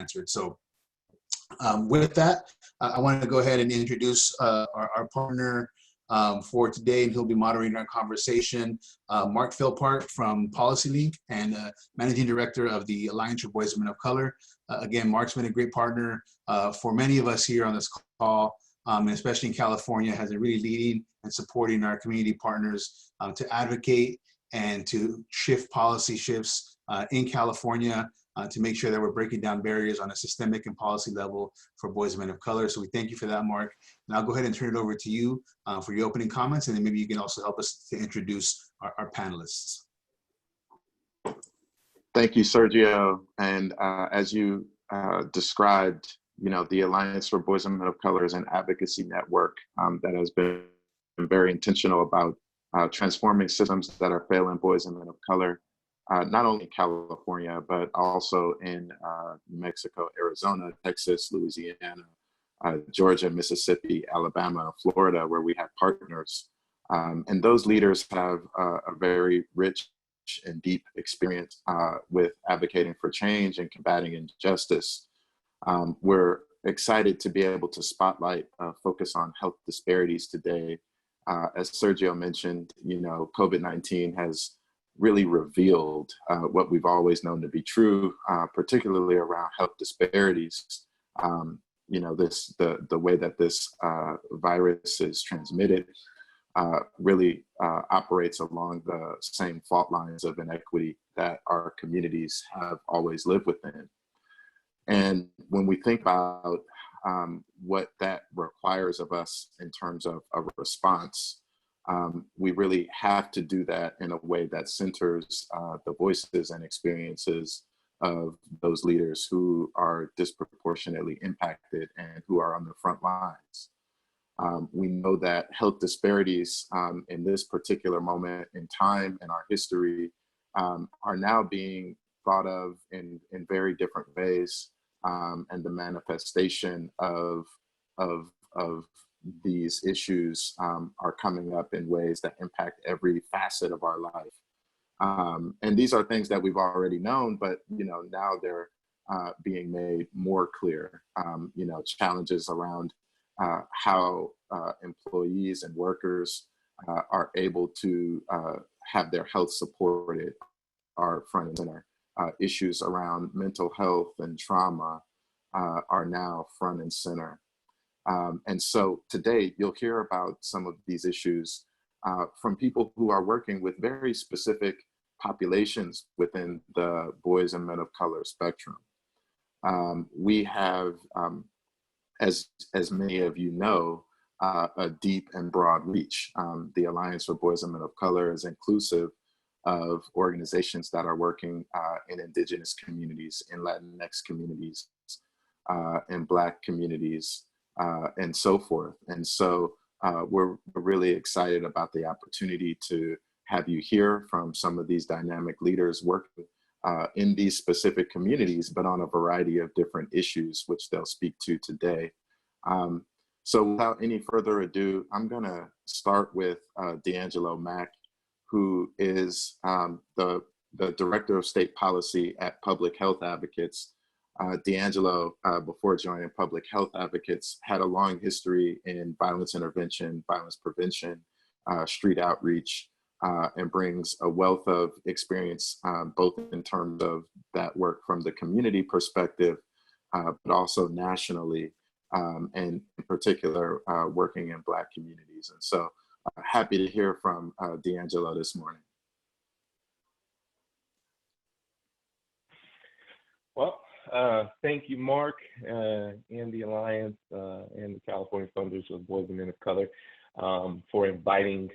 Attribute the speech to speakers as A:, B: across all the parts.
A: answered. So with that, I wanted to go ahead and introduce our partner for today, and he'll be moderating our conversation, Mark Philpart from Policy Link and Managing Director of the Alliance for Boys and Men of Color. Again, Mark's been a great partner for many of us here on this call, and especially in California, has been really leading and supporting our community partners to advocate and to shift policy shifts in California to make sure that we're breaking down barriers on a systemic and policy level for boys and men of color. So we thank you for that, Mark. And I'll go ahead and turn it over to you for your opening comments, and then maybe you can also help us to introduce our panelists.
B: Thank you, Sergio. And as you described, you know, the Alliance for Boys and Men of Color is an advocacy network that has been very intentional about transforming systems that are failing boys and men of color, not only in California, but also in Mexico, Arizona, Texas, Louisiana, Georgia, Mississippi, Alabama, Florida, where we have partners. And those leaders have a very rich and deep experience with advocating for change and combating injustice. We're excited to be able to spotlight focus on health disparities today. As Sergio mentioned, you know, COVID-19 has really revealed what we've always known to be true, particularly around health disparities. You know, the way that this virus is transmitted really operates along the same fault lines of inequity that our communities have always lived within. And when we think about what that requires of us in terms of a response, we really have to do that in a way that centers the voices and experiences of those leaders who are disproportionately impacted and who are on the front lines. We know that health disparities in this particular moment in time in our history are now being thought of in very different ways, and the manifestation of these issues are coming up in ways that impact every facet of our life. And these are things that we've already known, but you know, now they're being made more clear. You know, challenges around how employees and workers are able to have their health supported are front and center. Issues around mental health and trauma are now front and center. And so today you'll hear about some of these issues from people who are working with very specific populations within the boys and men of color spectrum. We have, as many of you know, a deep and broad reach. The Alliance for Boys and Men of Color is inclusive of organizations that are working in Indigenous communities, in Latinx communities, in Black communities, and so forth. And so we're really excited about the opportunity to have you hear from some of these dynamic leaders working in these specific communities, but on a variety of different issues, which they'll speak to today. So without any further ado, I'm gonna start with D'Angelo Mack, who is the Director of State Policy at Public Health Advocates. D'Angelo, before joining Public Health Advocates, had a long history in violence intervention, violence prevention, street outreach, and brings a wealth of experience, both in terms of that work from the community perspective, but also nationally, and in particular, working in Black communities. And so happy to hear from D'Angelo this morning.
C: Well, thank you, Mark, and the Alliance and the California Funders of Boys and Men of Color for inviting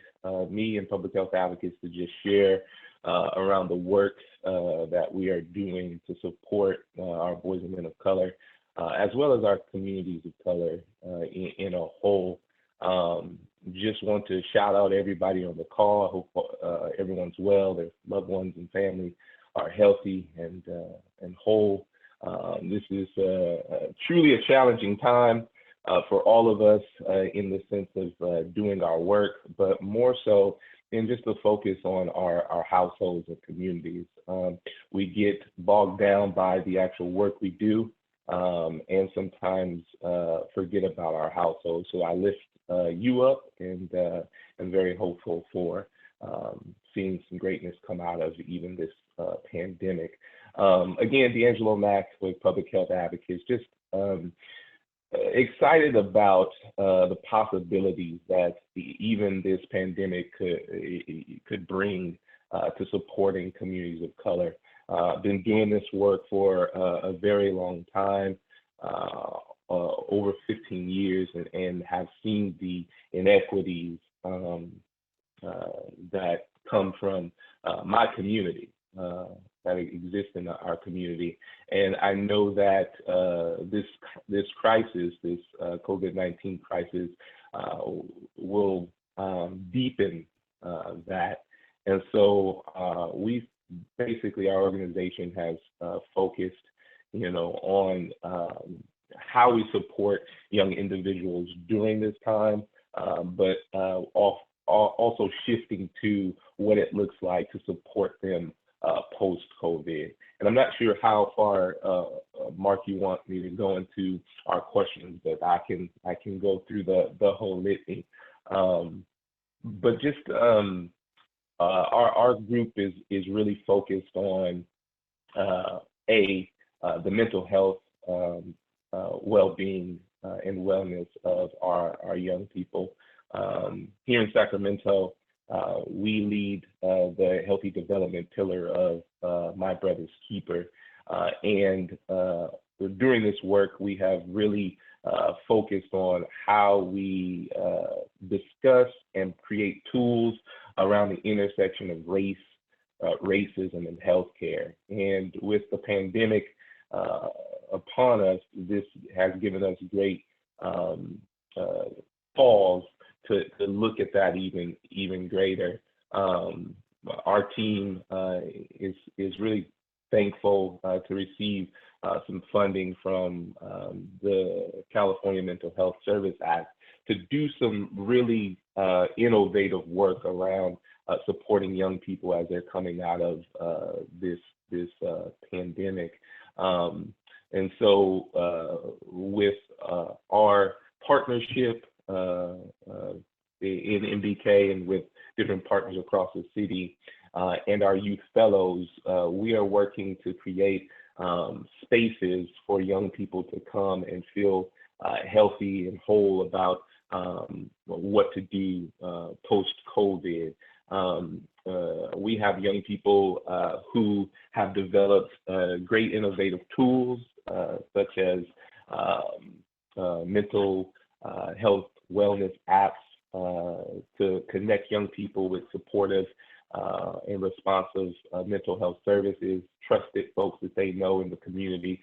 C: me and Public Health Advocates to just share around the work that we are doing to support our boys and men of color, as well as our communities of color in a whole. Just want to shout out everybody on the call. I hope everyone's well, their loved ones and family are healthy and whole. This is truly a challenging time for all of us in the sense of doing our work, but more so in just the focus on our households and communities. We get bogged down by the actual work we do, and sometimes forget about our household. So I lift you up, and I'm very hopeful for seeing some greatness come out of even this pandemic. Again, D'Angelo Mack with Public Health Advocates, just excited about the possibilities that even this pandemic could bring to supporting communities of color. Been doing this work for a very long time, over 15 years, and have seen the inequities that come from my community, that exist in our community. And I know that this crisis, this COVID-19 crisis, will deepen that. And so our organization has focused, on how we support young individuals during this time, but also shifting to what it looks like to support them post-COVID. And I'm not sure how far, Mark, you want me to go into our questions, but I can go through the whole litany. But just our group is really focused on the mental health, well-being, and wellness of our young people. Here in Sacramento, we lead the healthy development pillar of My Brother's Keeper. And during this work, we have really focused on how we discuss and create tools around the intersection of race, racism, and healthcare. And with the pandemic upon us, this has given us great pause to look at that even greater. Our team is really thankful to receive some funding from the California Mental Health Service Act to do some really innovative work around supporting young people as they're coming out of this pandemic. And so with our partnership in MBK and with different partners across the city and our youth fellows, we are working to create spaces for young people to come and feel healthy and whole about what to do post-COVID. We have young people who have developed great innovative tools such as mental health wellness apps to connect young people with supportive and responsive mental health services, trusted folks that they know in the community,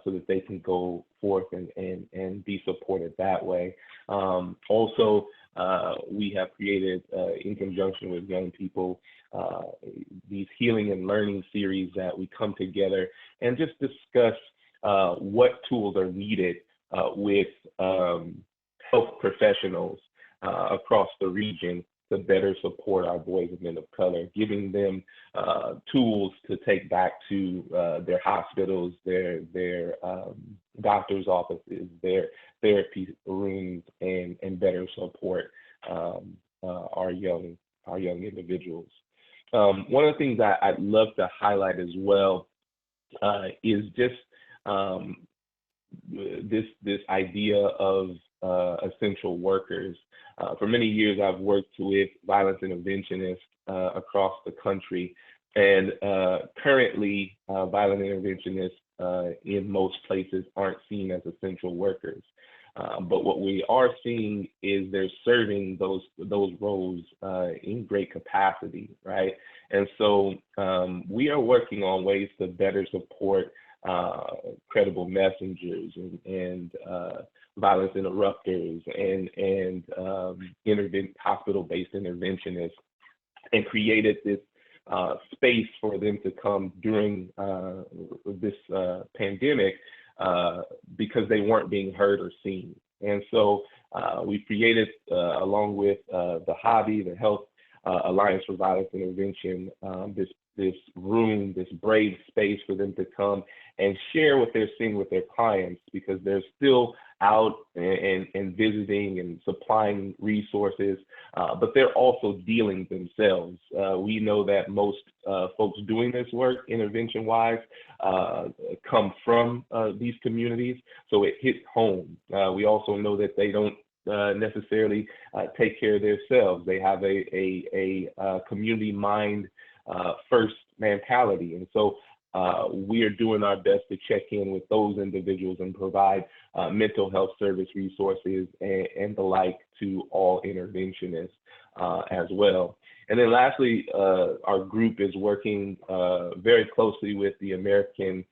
C: so that they can go forth and be supported that way. Also, we have created, in conjunction with young people, these healing and learning series that we come together and just discuss what tools are needed with health professionals across the region to better support our boys and men of color, giving them tools to take back to their hospitals, their doctor's offices, their therapy rooms, and better support our young individuals. One of the things that I'd love to highlight as well is just this idea of essential workers. For many years, I've worked with violence interventionists across the country, and currently, violent interventionists in most places aren't seen as essential workers. But what we are seeing is they're serving those roles in great capacity, right? And so we are working on ways to better support credible messengers and violence interrupters and hospital-based interventionists, and created this space for them to come during this pandemic because they weren't being heard or seen. And so we created, along with the Hobby, the Health Alliance for Violence Intervention, this room, this brave space for them to come and share what they're seeing with their clients, because they're still out and visiting and supplying resources, but they're also dealing themselves. We know that most folks doing this work intervention-wise come from these communities, so it hits home. We also know that they don't necessarily take care of themselves. They have a community mind first mentality, and so we are doing our best to check in with those individuals and provide mental health service resources and the like to all interventionists as well. And then lastly, our group is working very closely with the American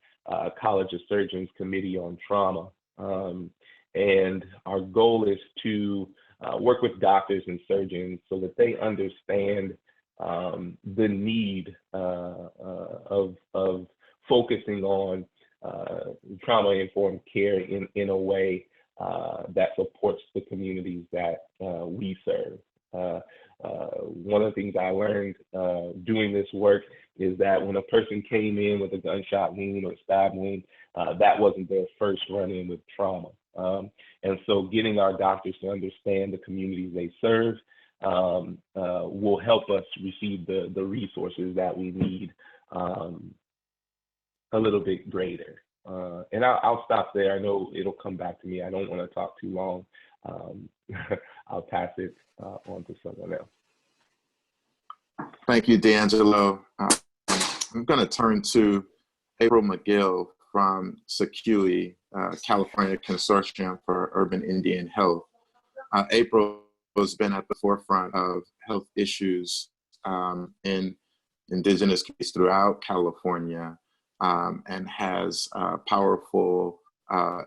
C: College of Surgeons Committee on Trauma. And our goal is to work with doctors and surgeons so that they understand the need of focusing on trauma-informed care in a way that supports the communities that we serve. One of the things I learned doing this work is that when a person came in with a gunshot wound or stab wound, that wasn't their first run-in with trauma. And so getting our doctors to understand the communities they serve will help us receive the resources that we need a little bit greater. And I'll stop there. I know it'll come back to me. I don't want to talk too long. I'll pass it on to someone else.
B: Thank you, D'Angelo. I'm going to turn to April McGill from SACUI, California Consortium for Urban Indian Health. April has been at the forefront of health issues in indigenous communities throughout California, and has powerful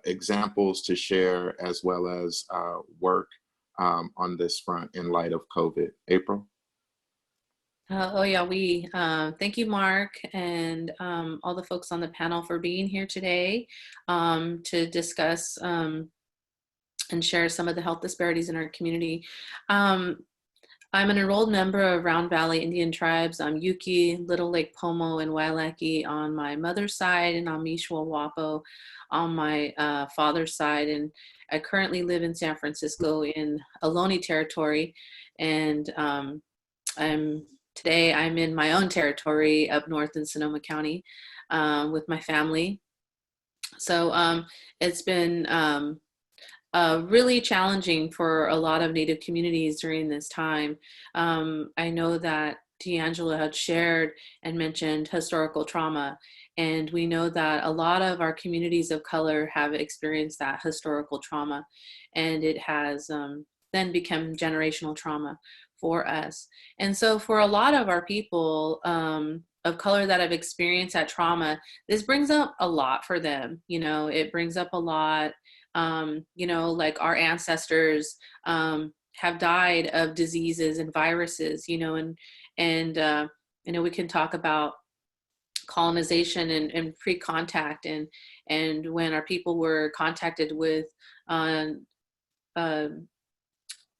B: examples to share, as well as work on this front in light of COVID. April?
D: Thank you, Mark, and all the folks on the panel for being here today to discuss and share some of the health disparities in our community. I'm an enrolled member of Round Valley Indian Tribes. I'm Yuki, Little Lake Pomo, and Wailaki on my mother's side, and Amish Wapo on my father's side. And I currently live in San Francisco in Ohlone territory, and Today I'm in my own territory up north in Sonoma County with my family. So it's been really challenging for a lot of Native communities during this time. I know that D'Angelo had shared and mentioned historical trauma, and we know that a lot of our communities of color have experienced that historical trauma, and it has then become generational trauma for us. And so for a lot of our people of color that have experienced that trauma, this brings up a lot for them. You know, it brings up a lot, you know, like our ancestors have died of diseases and viruses, you know, and you know, we can talk about colonization and pre-contact and when our people were contacted with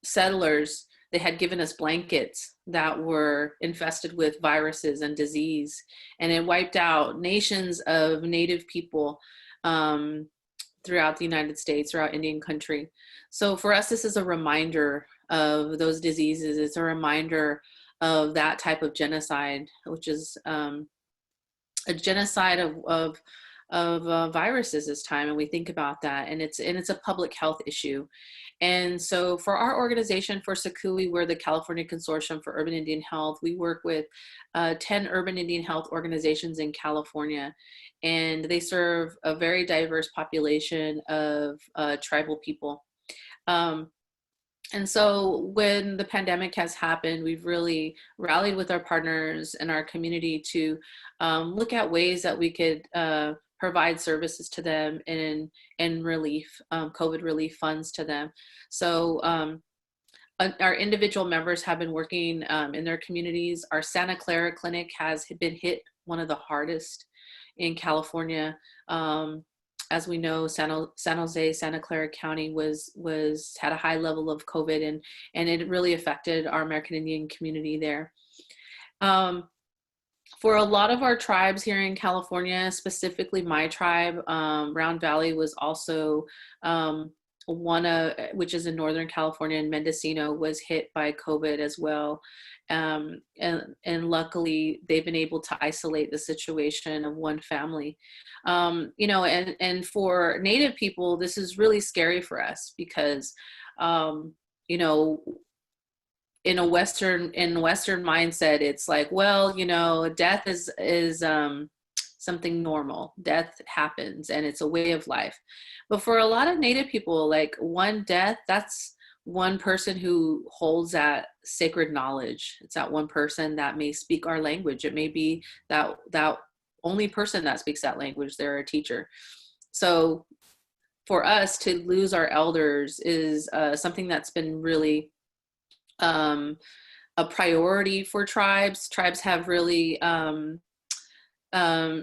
D: settlers, they had given us blankets that were infested with viruses and disease, and it wiped out nations of Native people throughout the United States, throughout Indian country. So for us, this is a reminder of those diseases. It's a reminder of that type of genocide, which is a genocide of viruses this time, and we think about that, and it's a public health issue. And so for our organization, for SACUI, we're the California Consortium for Urban Indian Health. We work with 10 urban Indian health organizations in California, and they serve a very diverse population of tribal people. And so when the pandemic has happened, we've really rallied with our partners and our community to look at ways that we could provide services to them and relief, COVID relief funds to them. So our individual members have been working in their communities. Our Santa Clara clinic has been hit one of the hardest in California. As we know, San Jose, Santa Clara County had a high level of COVID, and it really affected our American Indian community there. For a lot of our tribes here in California, specifically my tribe, Round Valley was also one of, which is in Northern California, and Mendocino was hit by COVID as well. And luckily they've been able to isolate the situation of one family. You know, and for Native people, this is really scary for us because, you know, in Western mindset, it's like, well, you know, death is something normal. Death happens and it's a way of life. But for a lot of Native people, like one death, that's one person who holds that sacred knowledge. It's that one person that may speak our language. It may be that only person that speaks that language. They're a teacher. So for us to lose our elders is something that's been really a priority for tribes. Tribes have really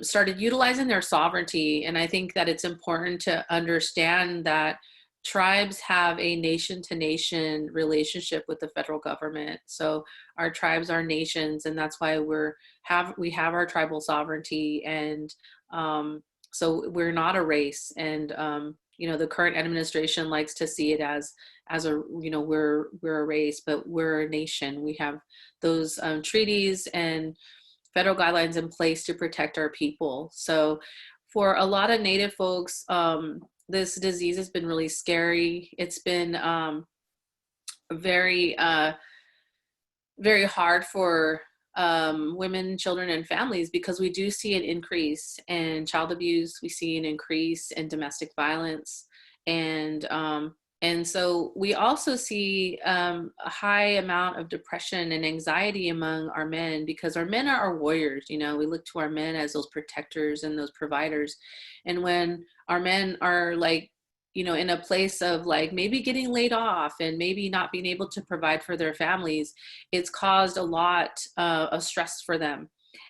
D: started utilizing their sovereignty. And I think that it's important to understand that tribes have a nation-to-nation relationship with the federal government. So our tribes are nations, and that's why we have our tribal sovereignty. And so we're not a race. And you know, the current administration likes to see it as a, you know, we're a race, but we're a nation. We have those treaties and federal guidelines in place to protect our people. So for a lot of Native folks, this disease has been really scary. It's been very, very hard for women, children, and families, because we do see an increase in child abuse. We see an increase in domestic violence. And so we also see a high amount of depression and anxiety among our men, because our men are our warriors. You know, we look to our men as those protectors and those providers. And when our men are like, you know, in a place of like maybe getting laid off and maybe not being able to provide for their families, it's caused a lot of stress for them.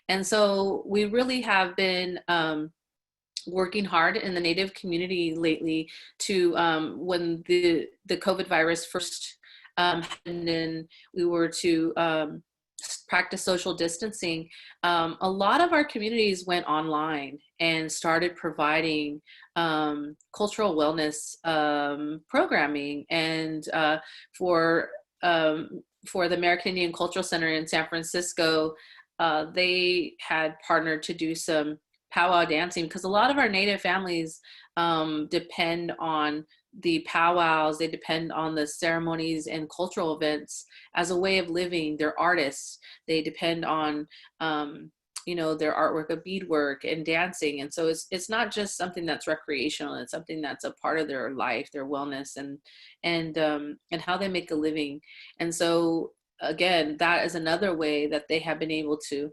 D: And so we really have been working hard in the Native community lately to, when the COVID virus first happened and we were to practice social distancing, a lot of our communities went online and started providing cultural wellness programming. And for the American Indian Cultural Center in San Francisco, they had partnered to do some powwow dancing, because a lot of our Native families depend on the powwows. They depend on the ceremonies and cultural events as a way of living. They're artists. They depend on, you know, their artwork of beadwork and dancing. And so it's not just something that's recreational. It's something that's a part of their life, their wellness, and how they make a living. And so again, that is another way that they have been able to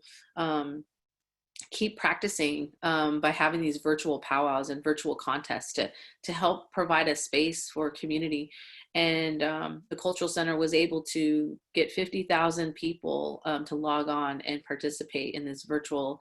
D: keep practicing by having these virtual powwows and virtual contests to help provide a space for community. And the Cultural Center was able to get 50,000 people to log on and participate in this virtual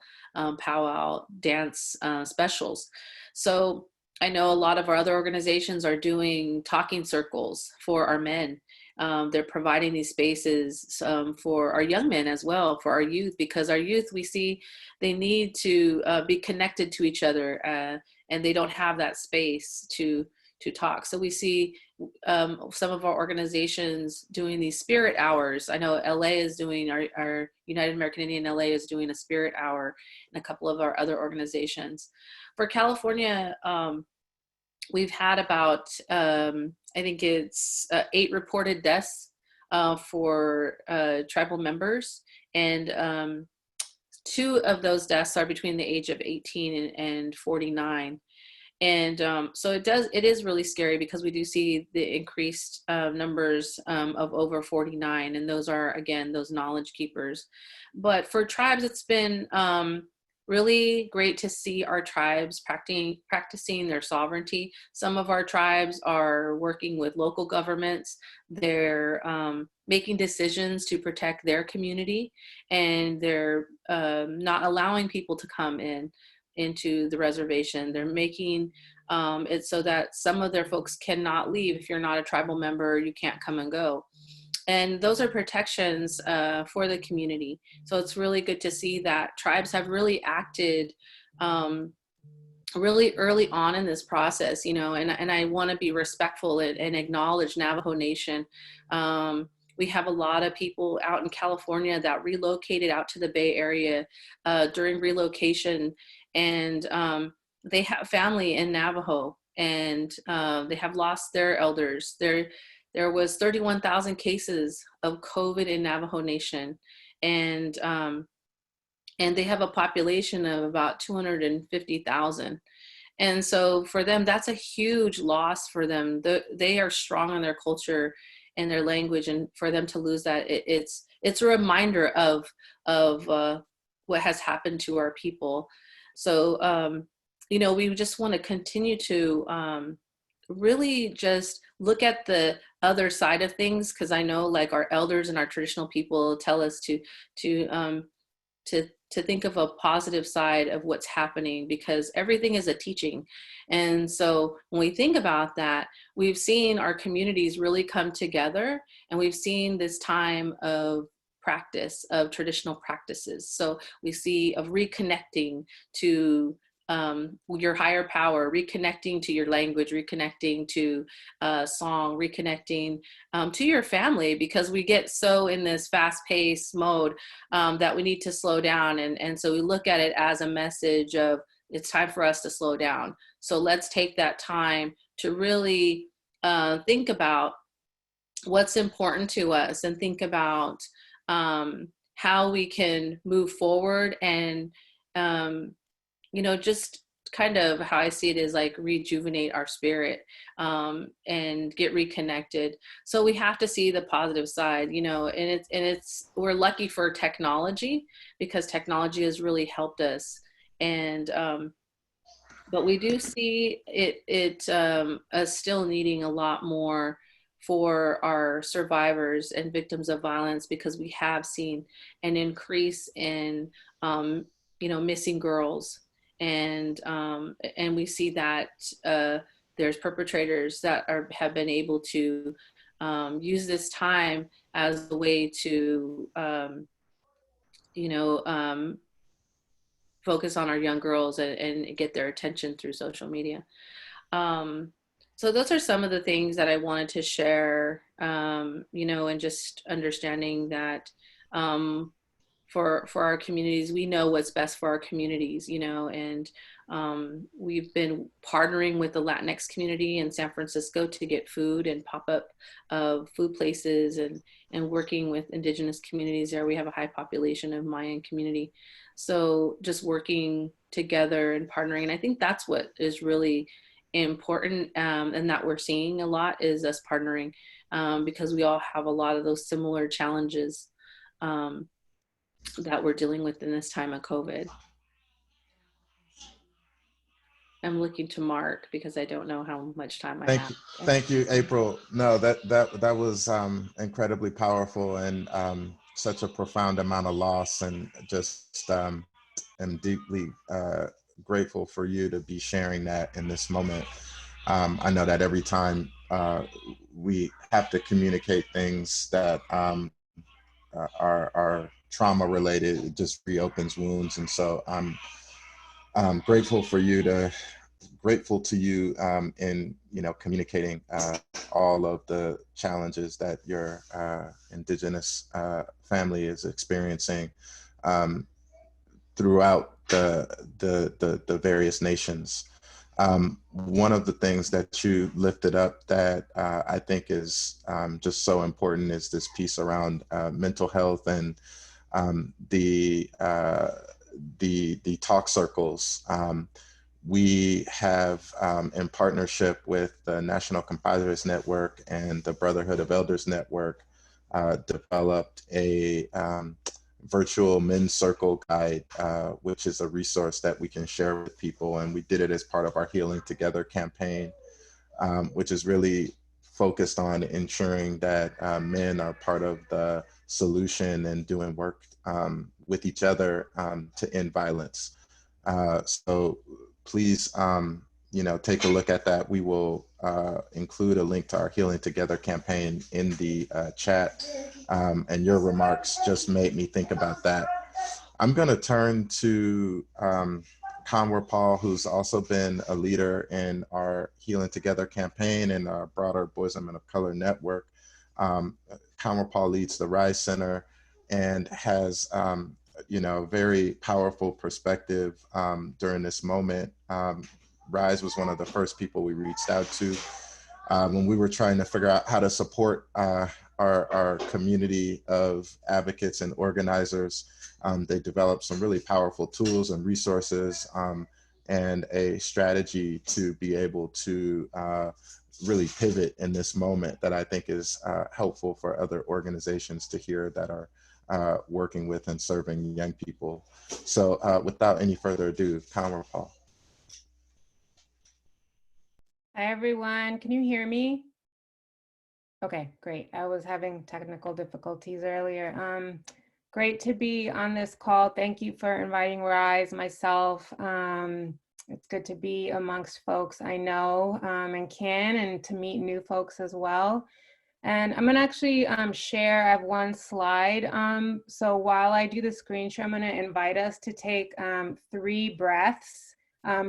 D: powwow dance specials. So I know a lot of our other organizations are doing talking circles for our men. They're providing these spaces for our young men as well, for our youth, because our youth, we see they need to be connected to each other, and they don't have that space to talk. So we see some of our organizations doing these spirit hours. I know LA is doing, our United American Indian LA is doing a spirit hour, and a couple of our other organizations. For California, we've had about, I think it's 8 reported deaths for tribal members, and 2 of those deaths are between the age of 18 and 49. And so it is really scary, because we do see the increased numbers of over 49, and those are, again, those knowledge keepers. But for tribes, it's been really great to see our tribes practicing their sovereignty. Some of our tribes are working with local governments. They're making decisions to protect their community, and they're not allowing people to come into the reservation. They're making it so that some of their folks cannot leave. If you're not a tribal member, you can't come and go. and those are protections for the community. So it's really good to see that tribes have really acted really early on in this process, and I want to be respectful and acknowledge Navajo Nation. We have a lot of people out in California that relocated out to the Bay Area during relocation, and they have family in Navajo, and they have lost their elders. There was 31,000 cases of COVID in Navajo Nation, and they have a population of about 250,000. And so for them, that's a huge loss for them. They are strong in their culture and their language, and for them to lose that, it's a reminder of what has happened to our people. So we just want to continue to really just look at the other side of things, because I know, like, our elders and our traditional people tell us to think of a positive side of what's happening, because everything is a teaching. And so when we think about that, we've seen our communities really come together, and we've seen this time of practice of traditional practices. So we see of reconnecting to your higher power, reconnecting to your language, reconnecting to song, reconnecting to your family, because we get so in this fast-paced mode that we need to slow down. And so we look at it as a message of, it's time for us to slow down. So let's take that time to really think about what's important to us, and think about how we can move forward, and just kind of how I see it is like rejuvenate our spirit and get reconnected. So we have to see the positive side, and we're lucky for technology, because technology has really helped us. And but we do see it still needing a lot more for our survivors and victims of violence, because we have seen an increase in missing girls. And we see that there's perpetrators that have been able to use this time as a way to focus on our young girls and get their attention through social media. So those are some of the things that I wanted to share, and just understanding that for our communities, we know what's best for our communities, and we've been partnering with the Latinx community in San Francisco to get food and pop-up food places, and working with indigenous communities there. We have a high population of Mayan community. So just working together and partnering. And I think that's what is really important, and that we're seeing a lot, is us partnering, because we all have a lot of those similar challenges that we're dealing with in this time of COVID. I'm looking to Mark because I don't know how much time I have.
B: Thank you, April. No, that was incredibly powerful, and such a profound amount of loss, and just am deeply grateful for you to be sharing that in this moment. I know that every time we have to communicate things that are trauma related, it just reopens wounds. And so I'm grateful to you in communicating all of the challenges that your indigenous family is experiencing throughout the various nations. One of the things that you lifted up that I think is just so important is this piece around mental health, and the talk circles. We have, in partnership with the National Compositors Network and the Brotherhood of Elders Network, developed a virtual men's circle guide, which is a resource that we can share with people. And we did it as part of our Healing Together campaign, which is really focused on ensuring that men are part of the solution and doing work with each other to end violence. So please, take a look at that. We will include a link to our Healing Together campaign in the chat. And your remarks just made me think about that. I'm going to turn to Kanwar Paul, who's also been a leader in our Healing Together campaign and our broader Boys and Men of Color network. Kanwar Paul leads the RISE Center and has very powerful perspective during this moment. RISE was one of the first people we reached out to when we were trying to figure out how to support our community of advocates and organizers. They developed some really powerful tools and resources and a strategy to be able to really pivot in this moment that I think is helpful for other organizations to hear that are working with and serving young people. So without any further ado, Kanwar Paul.
E: Hi, everyone. Can you hear me? Okay, great. I was having technical difficulties earlier. Great to be on this call. Thank you for inviting Rise, myself. It's good to be amongst folks I know and can, and to meet new folks as well. And I'm gonna actually share, I have one slide. So while I do the screen share, I'm gonna invite us to take 3 breaths.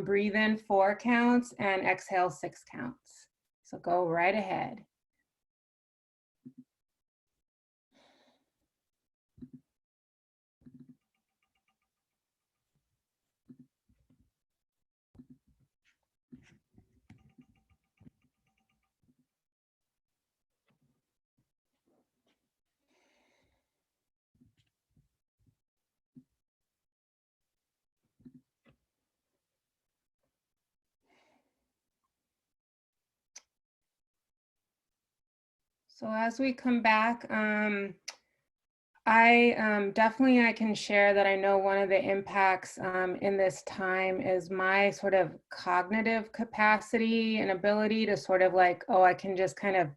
E: Breathe in 4 counts and exhale 6 counts. So go right ahead. So as we come back, I can share that I know one of the impacts in this time is my sort of cognitive capacity and ability to sort of like, oh, I can just kind of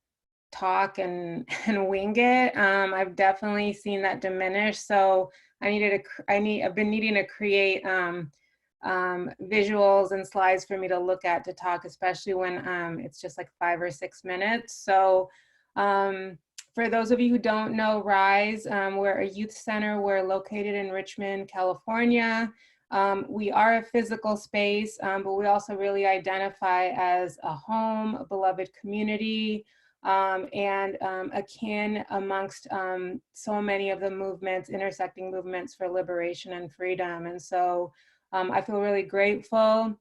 E: talk and wing it. I've definitely seen that diminish. So I've been needing to create visuals and slides for me to look at to talk, especially when it's just like 5 or 6 minutes. So for those of you who don't know RISE, we're a youth center. We're located in Richmond, California. We are a physical space, but we also really identify as a home, a beloved community, and akin amongst so many of the movements, intersecting movements for liberation and freedom. And so I feel really grateful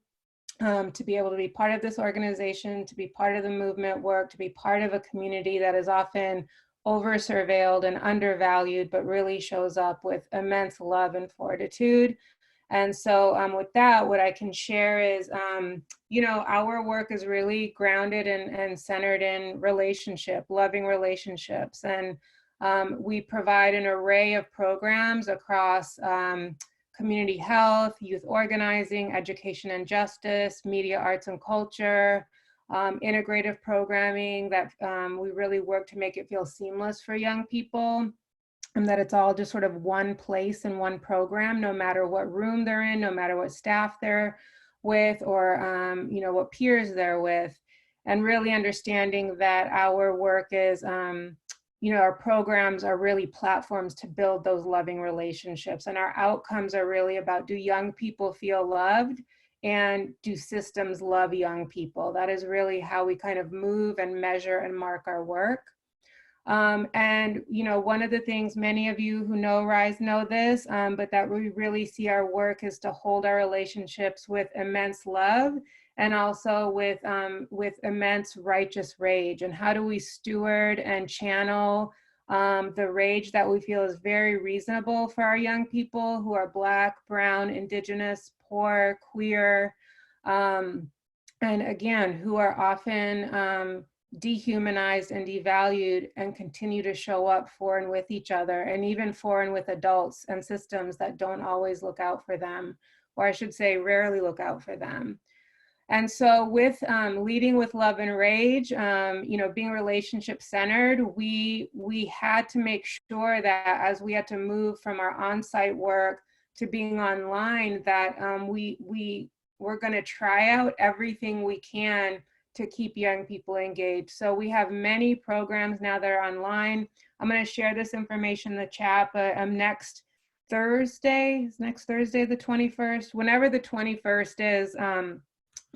E: to be able to be part of this organization, to be part of the movement work, to be part of a community that is often over-surveilled and undervalued, but really shows up with immense love and fortitude. And so with that, what I can share is, our work is really grounded and centered in loving relationships. And we provide an array of programs across community health, youth organizing, education and justice, media, arts and culture, integrative programming that we really work to make it feel seamless for young people, and that it's all just sort of one place and one program, no matter what room they're in, no matter what staff they're with, or what peers they're with, and really understanding that our work is our programs are really platforms to build those loving relationships. And our outcomes are really about, do young people feel loved? And do systems love young people? That is really how we kind of move and measure and mark our work. And one of the things, many of you who know RISE know this, but that we really see our work is to hold our relationships with immense love, and also with immense righteous rage. And how do we steward and channel the rage that we feel is very reasonable for our young people who are Black, Brown, Indigenous, poor, queer, and again, who are often dehumanized and devalued, and continue to show up for and with each other, and even for and with adults and systems that don't always look out for them, or I should say rarely look out for them. And so with leading with love and rage, being relationship centered, we had to make sure that as we had to move from our on-site work to being online, that we were going to try out everything we can to keep young people engaged. So we have many programs now that are online. I'm going to share this information in the chat, but next Thursday the 21st, whenever the 21st is,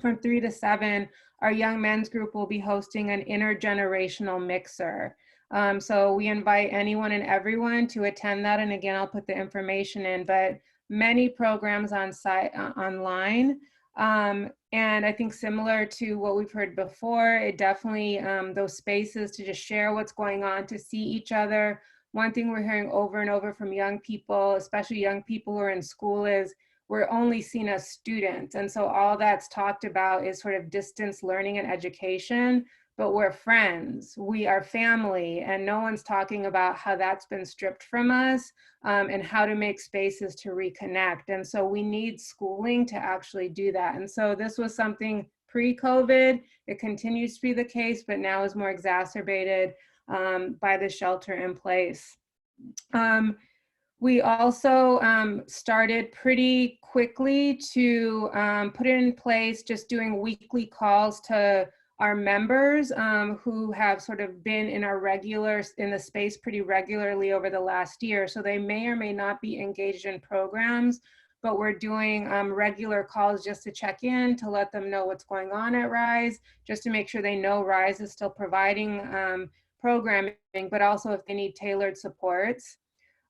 E: from 3 to 7, our young men's group will be hosting an intergenerational mixer. So we invite anyone and everyone to attend that. And again, I'll put the information in, but many programs on site, online. And I think similar to what we've heard before, it definitely, those spaces to just share what's going on, to see each other. One thing we're hearing over and over from young people, especially young people who are in school, is we're only seen as students. And so all that's talked about is sort of distance learning and education, but we're friends, we are family, and no one's talking about how that's been stripped from us, and how to make spaces to reconnect. And so we need schooling to actually do that. And so this was something pre-COVID, it continues to be the case, but now is more exacerbated by the shelter in place. We also started pretty quickly to put in place just doing weekly calls to our members who have sort of been in the space pretty regularly over the last year. So they may or may not be engaged in programs, but we're doing regular calls just to check in, to let them know what's going on at RISE, just to make sure they know RISE is still providing programming, but also if they need tailored supports.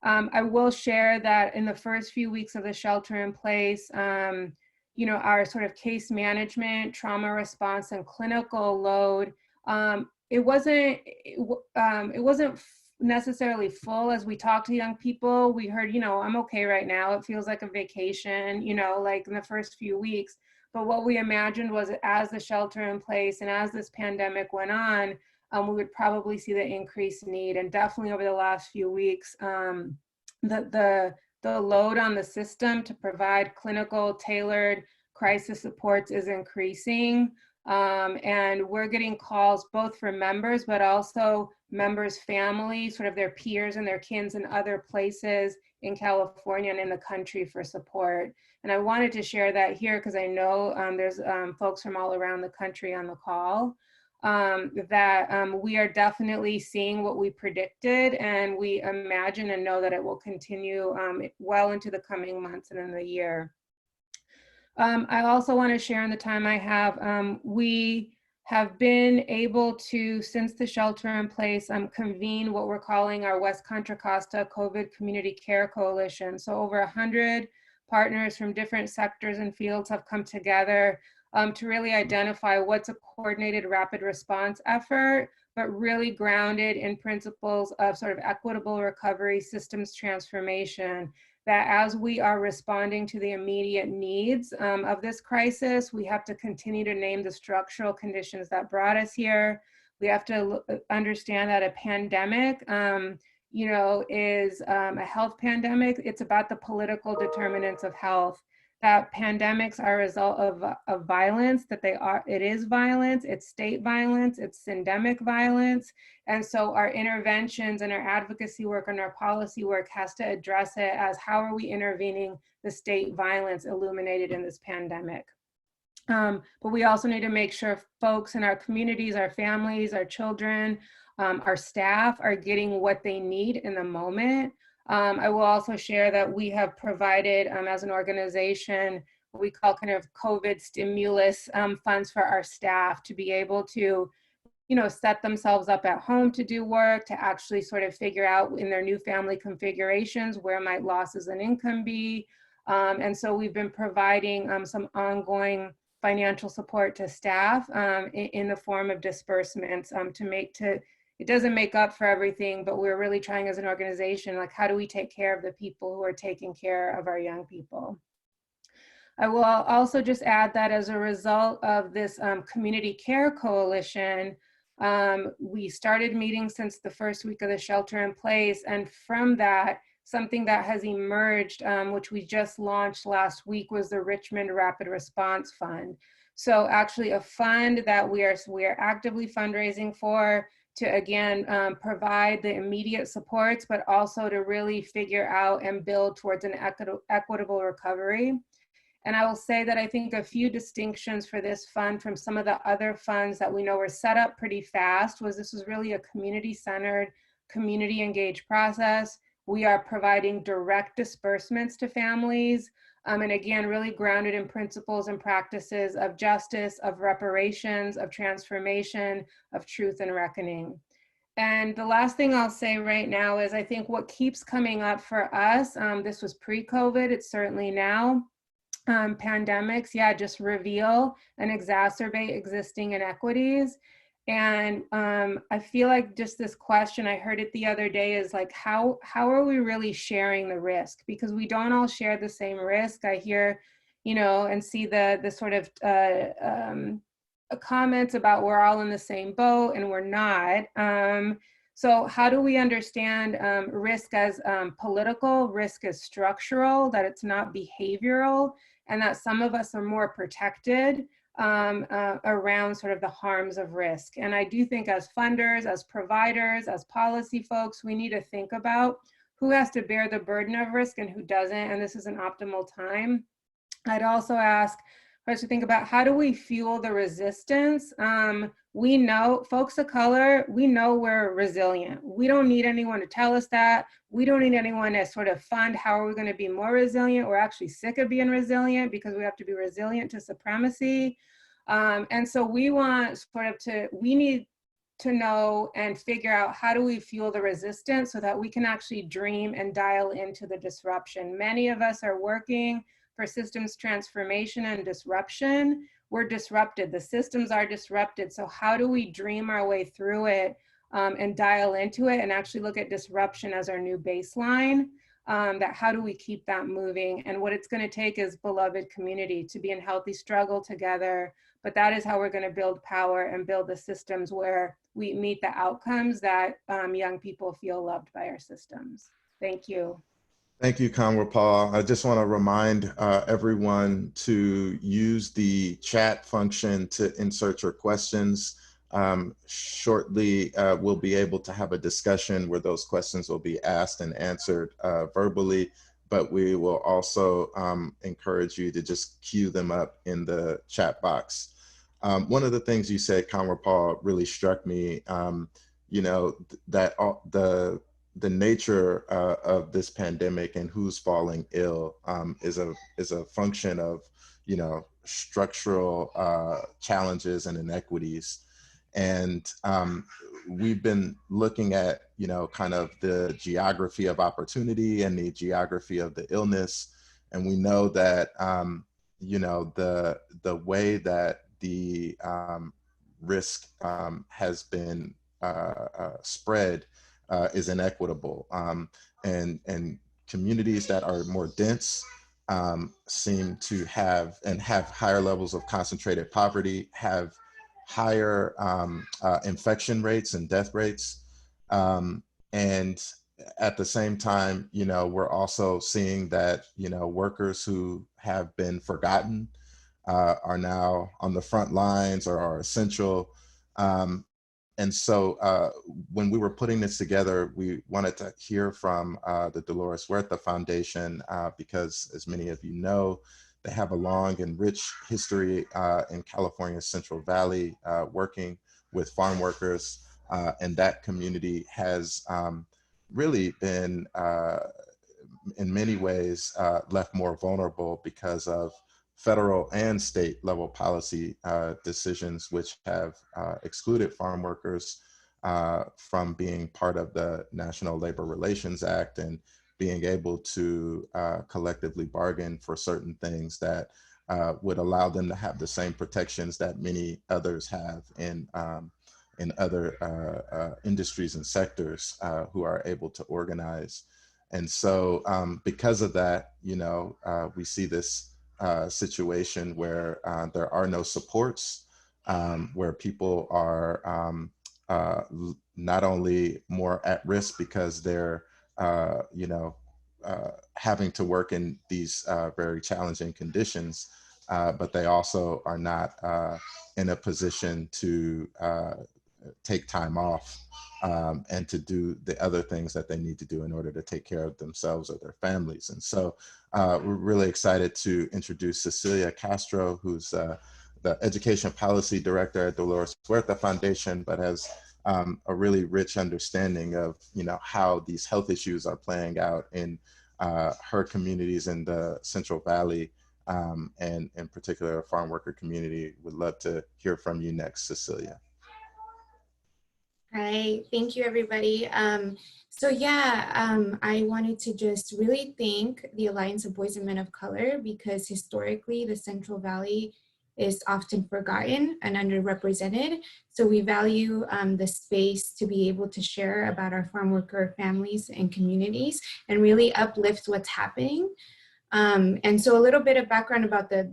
E: I will share that in the first few weeks of the shelter in place, our sort of case management, trauma response, and clinical load, it wasn't necessarily full. As we talked to young people, we heard, I'm okay right now. It feels like a vacation, like in the first few weeks. But what we imagined was as the shelter in place and as this pandemic went on, we would probably see the increased need. And definitely over the last few weeks, the load on the system to provide clinical tailored crisis supports is increasing. And we're getting calls both from members, but also members' families, sort of their peers and their kins in other places in California and in the country for support. And I wanted to share that here because I know there's folks from all around the country on the call. We are definitely seeing what we predicted, and we imagine and know that it will continue well into the coming months and in the year. I also want to share in the time I have, we have been able to, since the shelter in place, convene what we're calling our West Contra Costa COVID Community Care Coalition. So over 100 partners from different sectors and fields have come together to really identify what's a coordinated rapid response effort, but really grounded in principles of sort of equitable recovery, systems transformation, that as we are responding to the immediate needs of this crisis, we have to continue to name the structural conditions that brought us here. We have to understand that a pandemic, is a health pandemic. It's about the political determinants of health. That pandemics are a result of violence, it is violence, it's state violence, it's syndemic violence. And so our interventions and our advocacy work and our policy work has to address it as how are we intervening the state violence illuminated in this pandemic. But we also need to make sure folks in our communities, our families, our children, our staff are getting what they need in the moment. I will also share that we have provided, as an organization, what we call kind of COVID stimulus funds for our staff to be able to, set themselves up at home to do work, to actually sort of figure out in their new family configurations, where might losses in income be. And so we've been providing some ongoing financial support to staff in the form of disbursements it doesn't make up for everything, but we're really trying as an organization, like how do we take care of the people who are taking care of our young people? I will also just add that as a result of this community care coalition, we started meeting since the first week of the shelter in place. And from that, something that has emerged, which we just launched last week, was the Richmond Rapid Response Fund. So actually a fund that we are actively fundraising for, to again provide the immediate supports, but also to really figure out and build towards an equitable recovery. And I will say that I think a few distinctions for this fund from some of the other funds that we know were set up pretty fast was this was really a community-centered, community-engaged process. We are providing direct disbursements to families. And again, really grounded in principles and practices of justice, of reparations, of transformation, of truth and reckoning. And the last thing I'll say right now is I think what keeps coming up for us, this was pre-COVID, it's certainly now, pandemics, just reveal and exacerbate existing inequities. And I feel like just this question, I heard it the other day, is like, how are we really sharing the risk? Because we don't all share the same risk. I hear, and see the sort of comments about we're all in the same boat and we're not. So how do we understand risk as political, risk as structural, that it's not behavioral, and that some of us are more protected around sort of the harms of risk? And I do think as funders, as providers, as policy folks, we need to think about who has to bear the burden of risk and who doesn't, and this is an optimal time. I'd also ask us to think about how do we fuel the resistance? We know, folks of color, we know we're resilient. We don't need anyone to tell us that. We don't need anyone to sort of fund how are we going to be more resilient. We're actually sick of being resilient because we have to be resilient to supremacy. And so we want we need to know and figure out how do we fuel the resistance so that we can actually dream and dial into the disruption. Many of us are working for systems transformation and disruption. We're disrupted, the systems are disrupted. So how do we dream our way through it and dial into it and actually look at disruption as our new baseline? That how do we keep that moving? And what it's gonna take is beloved community to be in healthy struggle together. But that is how we're gonna build power and build the systems where we meet the outcomes that young people feel loved by our systems. Thank you.
B: Thank you, Kanwapal. I just want to remind everyone to use the chat function to insert your questions. Shortly, we'll be able to have a discussion where those questions will be asked and answered verbally, but we will also encourage you to just queue them up in the chat box. One of the things you said, Kanwapal, really struck me, that the nature of this pandemic and who's falling ill is a function of, structural challenges and inequities. And we've been looking at, kind of the geography of opportunity and the geography of the illness. And we know that, the way that the risk has been spread is inequitable, and communities that are more dense seem to have higher levels of concentrated poverty, have higher infection rates and death rates, and at the same time, we're also seeing that workers who have been forgotten are now on the front lines or are essential. And so when we were putting this together, we wanted to hear from the Dolores Huerta Foundation because, as many of you know, they have a long and rich history in California's Central Valley working with farm workers. And that community has really been, in many ways, left more vulnerable because of federal and state level policy decisions, which have excluded farm workers from being part of the National Labor Relations Act and being able to collectively bargain for certain things that would allow them to have the same protections that many others have in other industries and sectors who are able to organize. And so because of that, we see this situation where there are no supports, where people are not only more at risk because they're having to work in these very challenging conditions, but they also are not in a position to take time off and to do the other things that they need to do in order to take care of themselves or their families. And so we're really excited to introduce Cecilia Castro, who's the Education Policy Director at Dolores Huerta Foundation, but has a really rich understanding of, how these health issues are playing out in her communities in the Central Valley, and in particular, a farm worker community. Would love to hear from you next, Cecilia.
F: Hi, thank you, everybody. I wanted to just really thank the Alliance of Boys and Men of Color, because historically the Central Valley is often forgotten and underrepresented. So we value the space to be able to share about our farm worker families and communities and really uplift what's happening. And so a little bit of background about the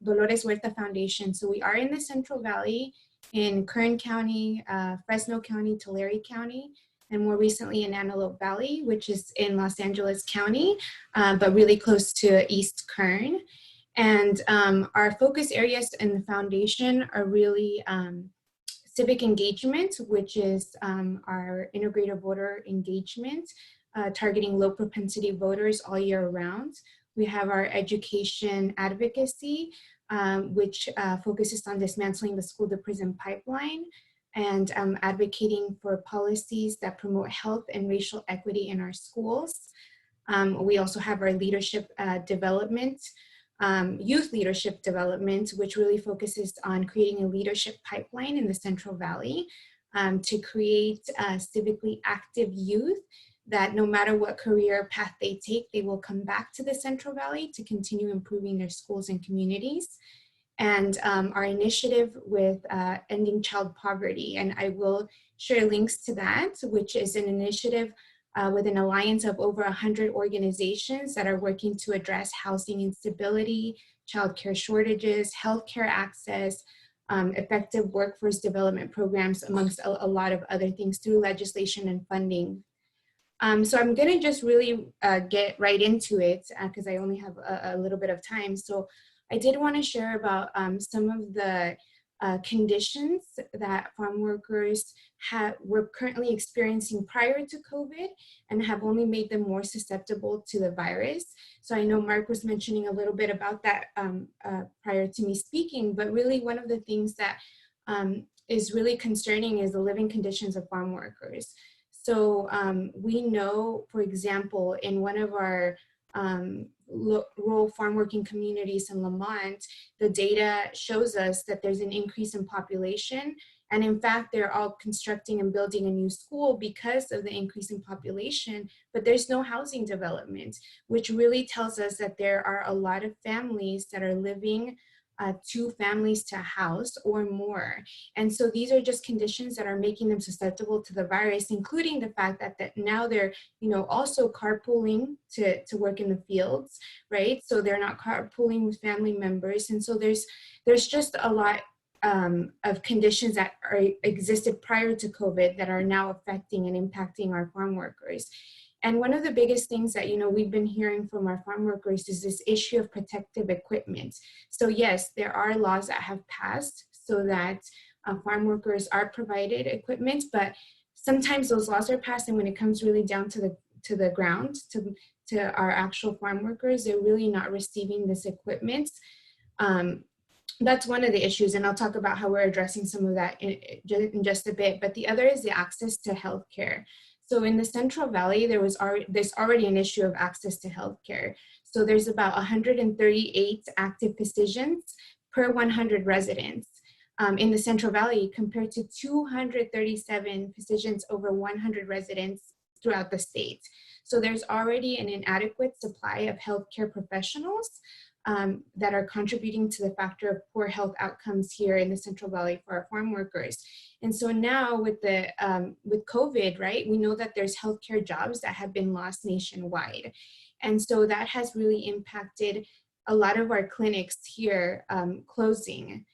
F: Dolores Huerta Foundation. So we are in the Central Valley, in Kern County, Fresno County, Tulare County, and more recently in Antelope Valley, which is in Los Angeles County, but really close to East Kern. And our focus areas in the foundation are really civic engagement, which is our integrated voter engagement, targeting low propensity voters all year round. We have our education advocacy, which focuses on dismantling the school to prison pipeline and advocating for policies that promote health and racial equity in our schools. We also have our leadership development, youth leadership development, which really focuses on creating a leadership pipeline in the Central Valley to create civically active youth that no matter what career path they take, they will come back to the Central Valley to continue improving their schools and communities. And our initiative with ending child poverty, and I will share links to that, which is an initiative with an alliance of over 100 organizations that are working to address housing instability, childcare shortages, healthcare access, effective workforce development programs, amongst a lot of other things through legislation and funding. So I'm gonna just really get right into it because I only have a little bit of time. So I did want to share about some of the conditions that farm workers were currently experiencing prior to COVID and have only made them more susceptible to the virus. So I know Mark was mentioning a little bit about that prior to me speaking, but really one of the things that is really concerning is the living conditions of farm workers. So we know, for example, in one of our rural farm working communities in Lamont, the data shows us that there's an increase in population. And in fact, they're all constructing and building a new school because of the increase in population, but there's no housing development, which really tells us that there are a lot of families that are living 2 families to a house or more. And so these are just conditions that are making them susceptible to the virus, including the fact that now they're, also carpooling to work in the fields, right? So they're not carpooling with family members. And so there's just a lot of conditions that existed prior to COVID that are now affecting and impacting our farm workers. And one of the biggest things that, we've been hearing from our farm workers is this issue of protective equipment. So yes, there are laws that have passed so that farm workers are provided equipment, but sometimes those laws are passed, and when it comes really down to the ground, to our actual farm workers, they're really not receiving this equipment. That's one of the issues, and I'll talk about how we're addressing some of that in just a bit. But the other is the access to healthcare. So in the Central Valley, there's already an issue of access to healthcare. So there's about 138 active physicians per 100 residents in the Central Valley, compared to 237 physicians over 100 residents throughout the state. So there's already an inadequate supply of healthcare professionals that are contributing to the factor of poor health outcomes here in the Central Valley for our farm workers. And so now with COVID, right, we know that there's healthcare jobs that have been lost nationwide. And so that has really impacted a lot of our clinics here closing.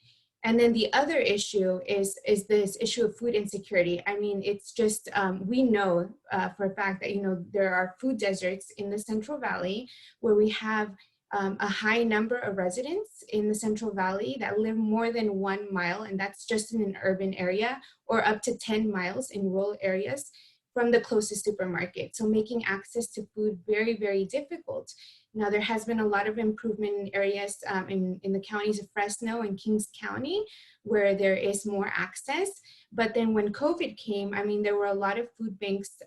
F: And then the other issue is this issue of food insecurity. I mean, it's just, we know for a fact that, there are food deserts in the Central Valley where we have a high number of residents in the Central Valley that live more than 1 mile, and that's just in an urban area, or up to 10 miles in rural areas from the closest supermarket. So making access to food very, very difficult. Now, there has been a lot of improvement in areas in the counties of Fresno and Kings County, where there is more access. But then when COVID came, I mean, there were a lot of food banks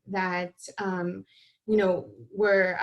F: that, you know, were,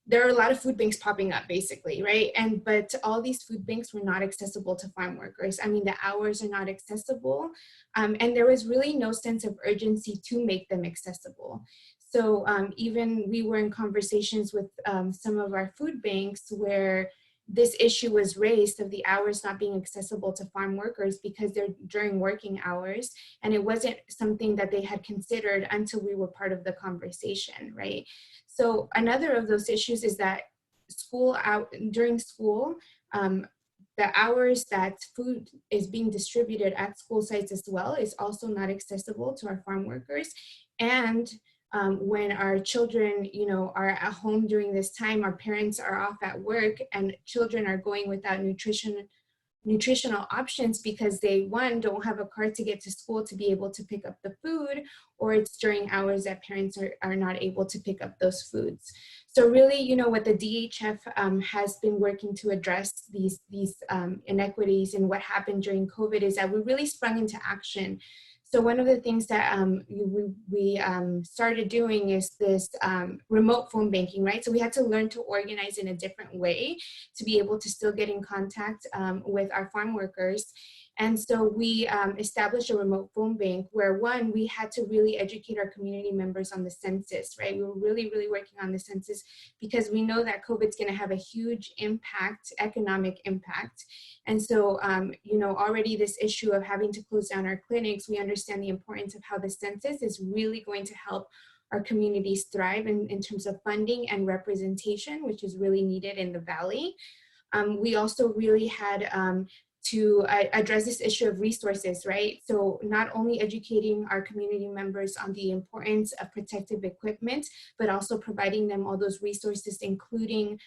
F: there are a lot of food banks popping up, basically, right? But all these food banks were not accessible to farm workers. I mean, the hours are not accessible, and there was really no sense of urgency to make them accessible. So even we were in conversations with some of our food banks where this issue was raised of the hours not being accessible to farm workers because they're during working hours, and it wasn't something that they had considered until we were part of the conversation, right? So another of those issues is that during school, the hours that food is being distributed at school sites as well is also not accessible to our farm workers. And when our children, you know, are at home during this time, our parents are off at work, and children are going without nutritional options because they, one, don't have a car to get to school to be able to pick up the food, or it's during hours that parents are not able to pick up those foods. So really, you know, what the DHF has been working to address these inequities and what happened during COVID is that we really sprung into action. So one of the things that we started doing is this remote phone banking, right? So we had to learn to organize in a different way to be able to still get in contact with our farm workers. And so we established a remote phone bank where, one, we had to really educate our community members on the census, right? We were really, really working on the census because we know that COVID's gonna have a huge impact, economic impact. And so, you know, already this issue of having to close down our clinics, we understand the importance of how the census is really going to help our communities thrive in terms of funding and representation, which is really needed in the Valley. We also really had to address this issue of resources, right? So not only educating our community members on the importance of protective equipment, but also providing them all those resources, including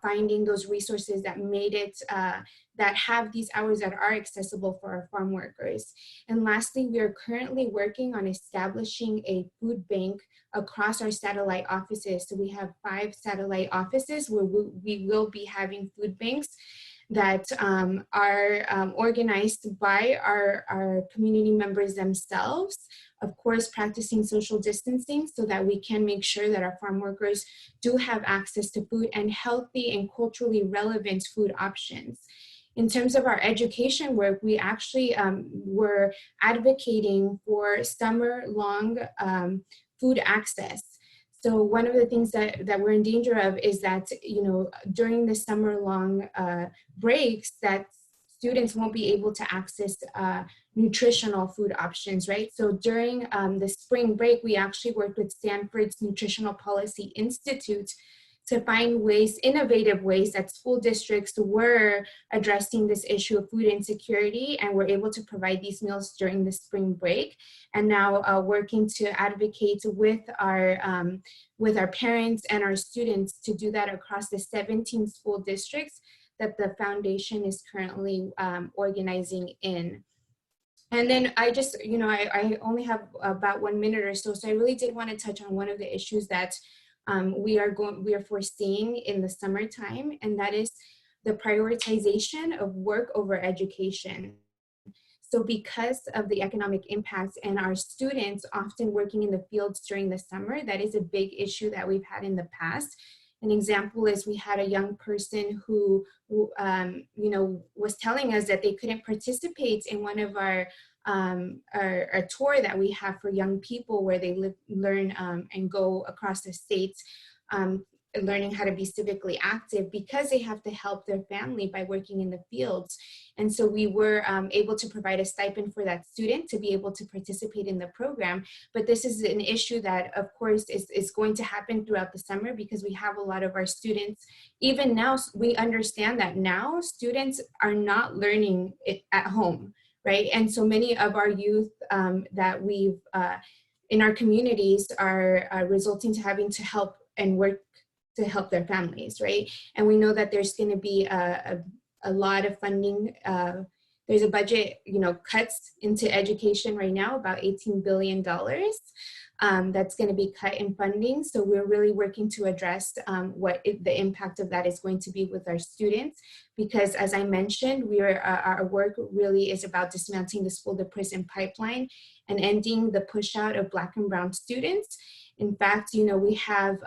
F: finding those resources that made it, that have these hours that are accessible for our farm workers. And lastly, we are currently working on establishing a food bank across our satellite offices. So we have 5 satellite offices where we will be having food banks that are organized by our community members themselves, of course, practicing social distancing so that we can make sure that our farm workers do have access to food and healthy and culturally relevant food options. In terms of our education work, we actually were advocating for summer-long food access. So one of the things that we're in danger of is that, you know, during the summer-long breaks, that students won't be able to access nutritional food options, right? So during the spring break, we actually worked with Stanford's Nutritional Policy Institute to find ways, innovative ways that school districts were addressing this issue of food insecurity and were able to provide these meals during the spring break. And now working to advocate with our parents and our students to do that across the 17 school districts that the foundation is currently organizing in. And then I just, you know, I only have about 1 minute or so, so I really did want to touch on one of the issues that we are foreseeing in the summertime, and that is the prioritization of work over education. So because of the economic impacts and our students often working in the fields during the summer, that is a big issue that we've had in the past. An example is we had a young person who you know, was telling us that they couldn't participate in one of our tour that we have for young people where they learn and go across the states learning how to be civically active because they have to help their family by working in the fields. And so we were able to provide a stipend for that student to be able to participate in the program. But this is an issue that, of course, is going to happen throughout the summer because we have a lot of our students. Even now, we understand that now students are not learning it at home, right? And so many of our youth that we've in our communities are resulting to having to help and work to help their families, right? And we know that there's going to be a lot of funding. There's a budget, cuts into education right now, about $18 billion. That's going to be cut in funding. So we're really working to address what the impact of that is going to be with our students, because as I mentioned, our work really is about dismantling the school to prison pipeline and ending the push out of Black and Brown students. In fact, we have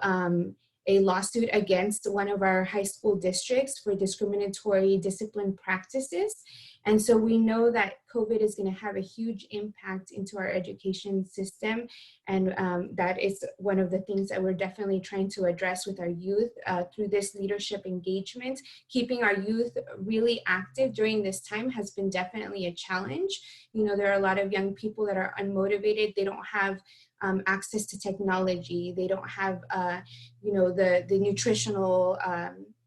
F: a lawsuit against one of our high school districts for discriminatory discipline practices. And so we know that COVID is going to have a huge impact into our education system. And that is one of the things that we're definitely trying to address with our youth through this leadership engagement. Keeping our youth really active during this time has been definitely a challenge. There are a lot of young people that are unmotivated. They don't have access to technology. They don't have, the nutritional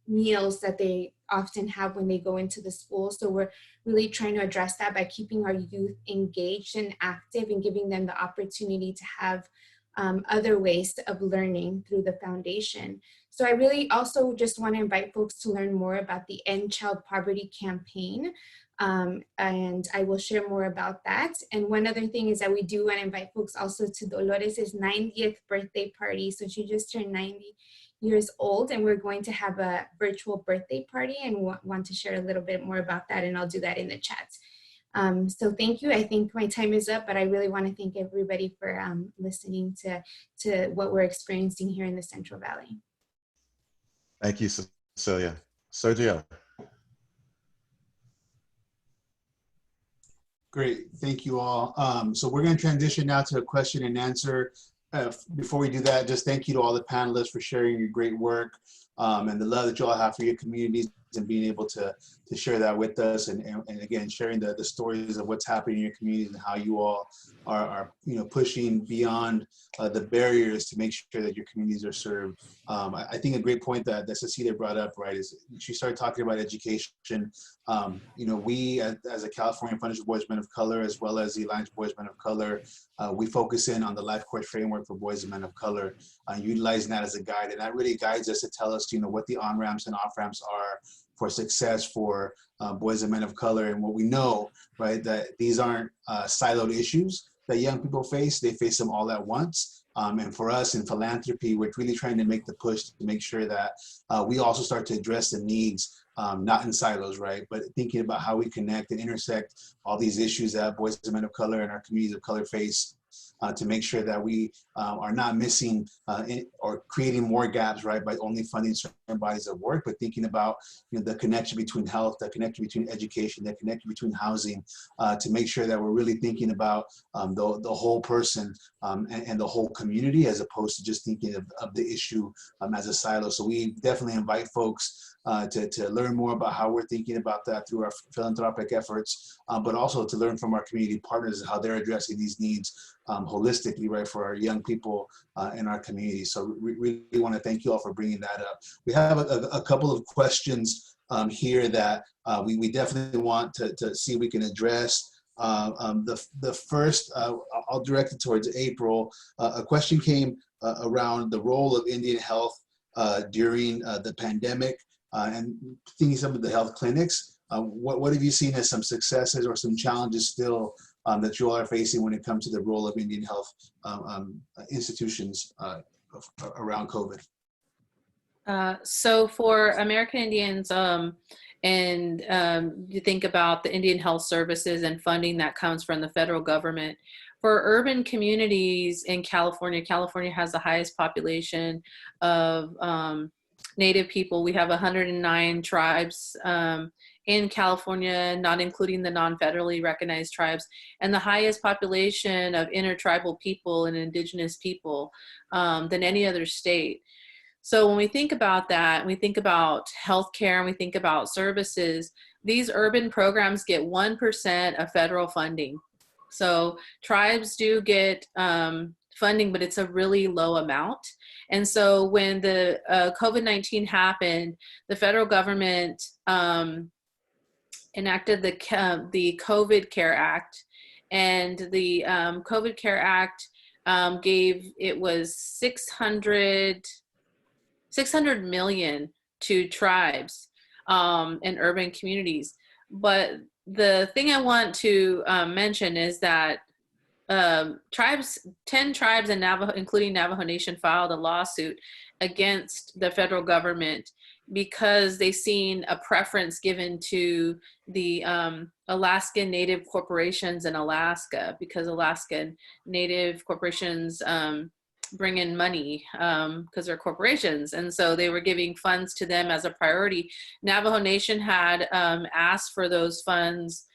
F: meals that they often have when they go into the school. So we're really trying to address that by keeping our youth engaged and active and giving them the opportunity to have other ways of learning through the foundation. So I really also just want to invite folks to learn more about the End Child Poverty campaign. And I will share more about that. And one other thing is that we do want to invite folks also to Dolores' 90th birthday party. So she just turned 90 years old, and we're going to have a virtual birthday party, and want to share a little bit more about that, and I'll do that in the chat. So thank you. I think my time is up, but I really want to thank everybody for listening to what we're experiencing here in the Central Valley.
G: Thank you, Cecilia. Sergio.
A: Great, thank you all. So we're going to transition now to a question and answer. Before we do that, just thank you to all the panelists for sharing your great work and the love that you all have for your communities and being able to share that with us, and again, sharing the stories of what's happening in your communities and how you all are pushing beyond the barriers to make sure that your communities are served. I think a great point that Cecilia brought up, right, is she started talking about education. We as a California Foundation of Boys and Men of Color, as well as the Alliance of Boys and Men of Color, we focus in on the life course framework for boys and men of color, utilizing that as a guide, and that really guides us to tell us what the on-ramps and off-ramps are for success for boys and men of color. And what we know, right, that these aren't siloed issues that young people face. They face them all at once. And for us in philanthropy, we're really trying to make the push to make sure that we also start to address the needs, not in silos, right, but thinking about how we connect and intersect all these issues that boys and men of color and our communities of color face, to make sure that we are not missing or creating more gaps, right, by only funding certain bodies of work, but thinking about the connection between health, the connection between education, the connection between housing, to make sure that we're really thinking about the whole person and the whole community, as opposed to just thinking of the issue as a silo. So we definitely invite folks to learn more about how we're thinking about that through our philanthropic efforts, but also to learn from our community partners and how they're addressing these needs holistically, right, for our young people in our community. So we really want to thank you all for bringing that up. We have a couple of questions here that we definitely want to see if we can address. The first, I'll direct it towards April. A question came around the role of Indian Health during the pandemic and thinking some of the health clinics. What have you seen as some successes or some challenges still that you all are facing when it comes to the role of Indian health institutions around COVID?
D: So for American Indians, you think about the Indian Health Services and funding that comes from the federal government. For urban communities in California, California has the highest population of Native people. We have 109 tribes in California, not including the non-federally recognized tribes, and the highest population of intertribal people and indigenous people than any other state. So when we think about that, we think about healthcare and we think about services, these urban programs get 1% of federal funding. So tribes do get funding, but it's a really low amount. And so when the COVID-19 happened, the federal government enacted the COVID Care Act, and the COVID Care Act gave, it was $600 600 million to tribes and urban communities. But the thing I want to mention is that 10 tribes and Navajo, including Navajo Nation, filed a lawsuit against the federal government because they seen a preference given to the Alaskan Native corporations in Alaska, because Alaskan Native corporations bring in money because they're corporations. And so they were giving funds to them as a priority. Navajo Nation had asked for those funds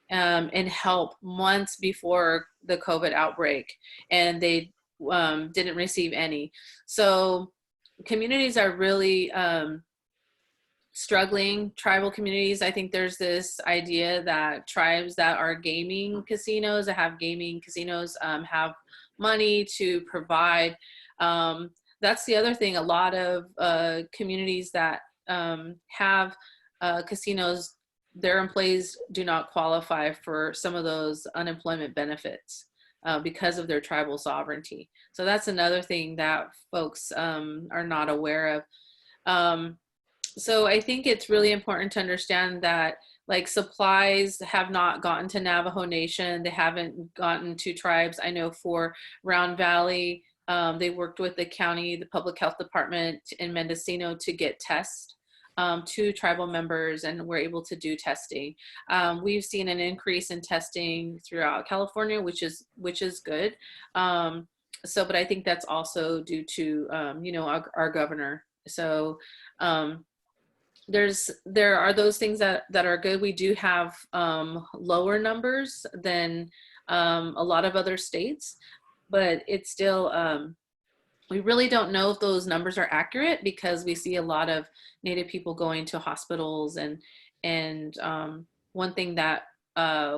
D: and help months before the COVID outbreak, and they didn't receive any. So communities are really struggling. Tribal communities, I think there's this idea that tribes that are gaming casinos, that have gaming casinos, have money to provide. That's the other thing. A lot of communities that have casinos, their employees do not qualify for some of those unemployment benefits because of their tribal sovereignty. So that's another thing that folks are not aware of. So I think it's really important to understand that, like, supplies have not gotten to Navajo Nation. They haven't gotten to tribes. I know for Round Valley, they worked with the county, the public health department in Mendocino to get tests to tribal members, and we're able to do testing. We've seen an increase in testing throughout California, which is good. But I think that's also due to our governor. So there are those things that are good. We do have lower numbers than a lot of other states, but it's still we really don't know if those numbers are accurate, because we see a lot of Native people going to hospitals, and one thing that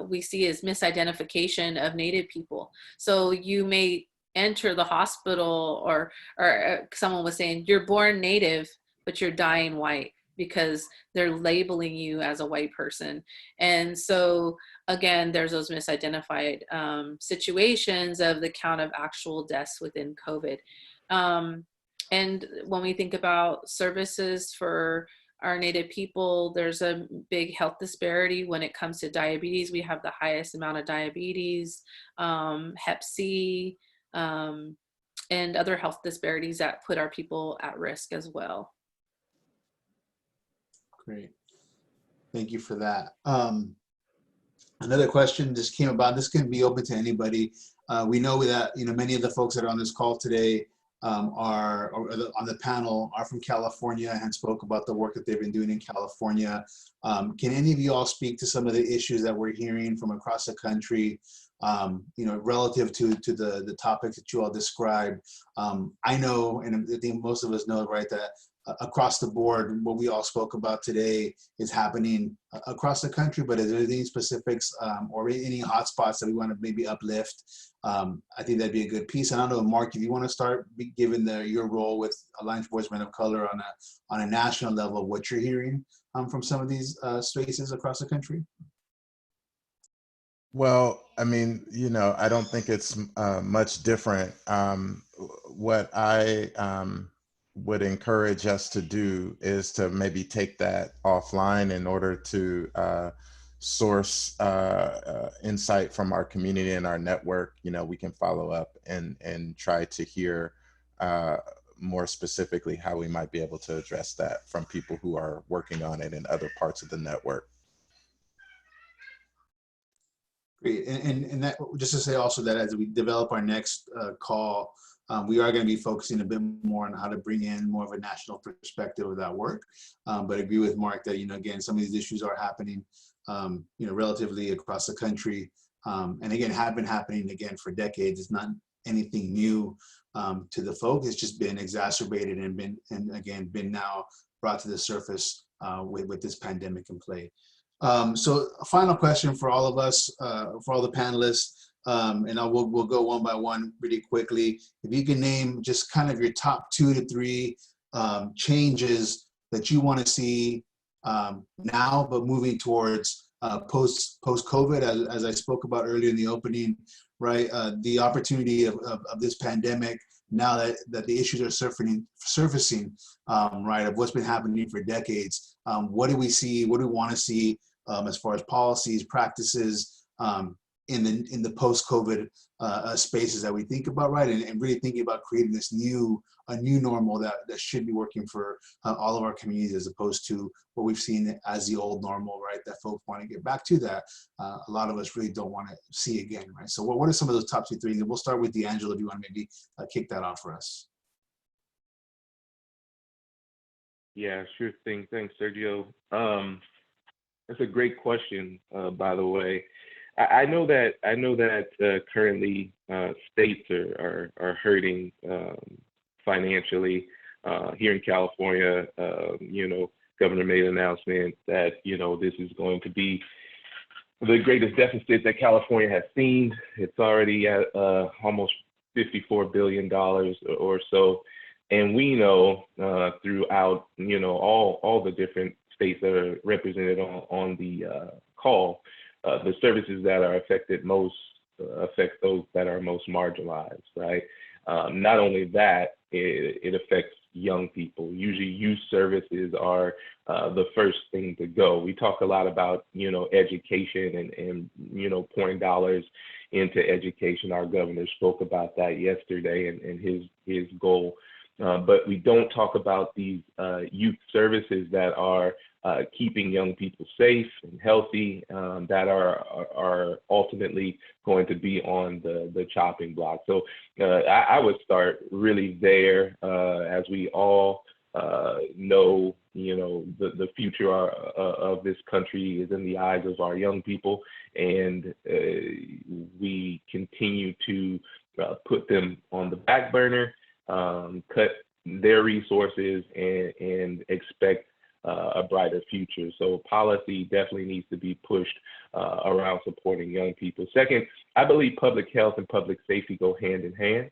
D: we see is misidentification of Native people. So you may enter the hospital, or someone was saying you're born Native, but you're dying white, because they're labeling you as a white person. And so again, there's those misidentified situations of the count of actual deaths within COVID. And when we think about services for our Native people, there's a big health disparity when it comes to diabetes. We have the highest amount of diabetes, Hep C, and other health disparities that put our people at risk as well.
A: Great. Thank you for that. Another question just came about. This can be open to anybody. We know that many of the folks that are on this call today are on the panel are from California and spoke about the work that they've been doing in California. Can any of you all speak to some of the issues that we're hearing from across the country, relative to the topics that you all described? I know, and I think most of us know, right, that across the board, what we all spoke about today is happening across the country, but is there any specifics or any hotspots that we want to maybe uplift? I think that'd be a good piece. And I don't know, Mark, if you want to start given your role with Alliance for Voices of Color on a national level, what you're hearing from some of these spaces across the country?
G: Well, I mean, I don't think it's much different. What I would encourage us to do is to maybe take that offline in order to source insight from our community and our network. We can follow up and try to hear more specifically how we might be able to address that from people who are working on it in other parts of the network.
A: Great. And that, just to say also that as we develop our next call, we are going to be focusing a bit more on how to bring in more of a national perspective of that work. But agree with Mark that, again, some of these issues are happening, relatively across the country. And again, have been happening again for decades. It's not anything new to the folk. It's just been exacerbated and been now brought to the surface with this pandemic in play. So a final question for all of us, for all the panelists. And we'll go one by one pretty quickly. If you can name just kind of your top 2 to 3 changes that you want to see now, but moving towards post-COVID, as I spoke about earlier in the opening, right? The opportunity of this pandemic now that the issues are surfacing, right, of what's been happening for decades, what do we see? What do we want to see as far as policies, practices in the post-COVID spaces that we think about, right, and really thinking about creating this a new normal that should be working for all of our communities, as opposed to what we've seen as the old normal, right, that folks want to get back to that a lot of us really don't want to see again, right? So what are some of those top 2, 3? And we'll start with D'Angelo if you want to maybe kick that off for us.
C: Yeah, sure thing. Thanks, Sergio. That's a great question, by the way. I know that currently states are hurting financially. Here in California, Governor made an announcement that this is going to be the greatest deficit that California has seen. It's already at almost $54 billion or so, and we know throughout all the different states that are represented on the call. The services that are affected most affect those that are most marginalized, right? Not only that, it affects young people. Usually youth services are the first thing to go. We talk a lot about, education and pouring dollars into education. Our governor spoke about that yesterday and his goal. But we don't talk about these youth services that are keeping young people safe and healthy, that are ultimately going to be on the chopping block. So I would start really there, as we all know, the future of this country is in the eyes of our young people, and we continue to put them on the back burner, cut their resources, and expect a brighter future. So policy definitely needs to be pushed around supporting young people. Second, I believe public health and public safety go hand in hand.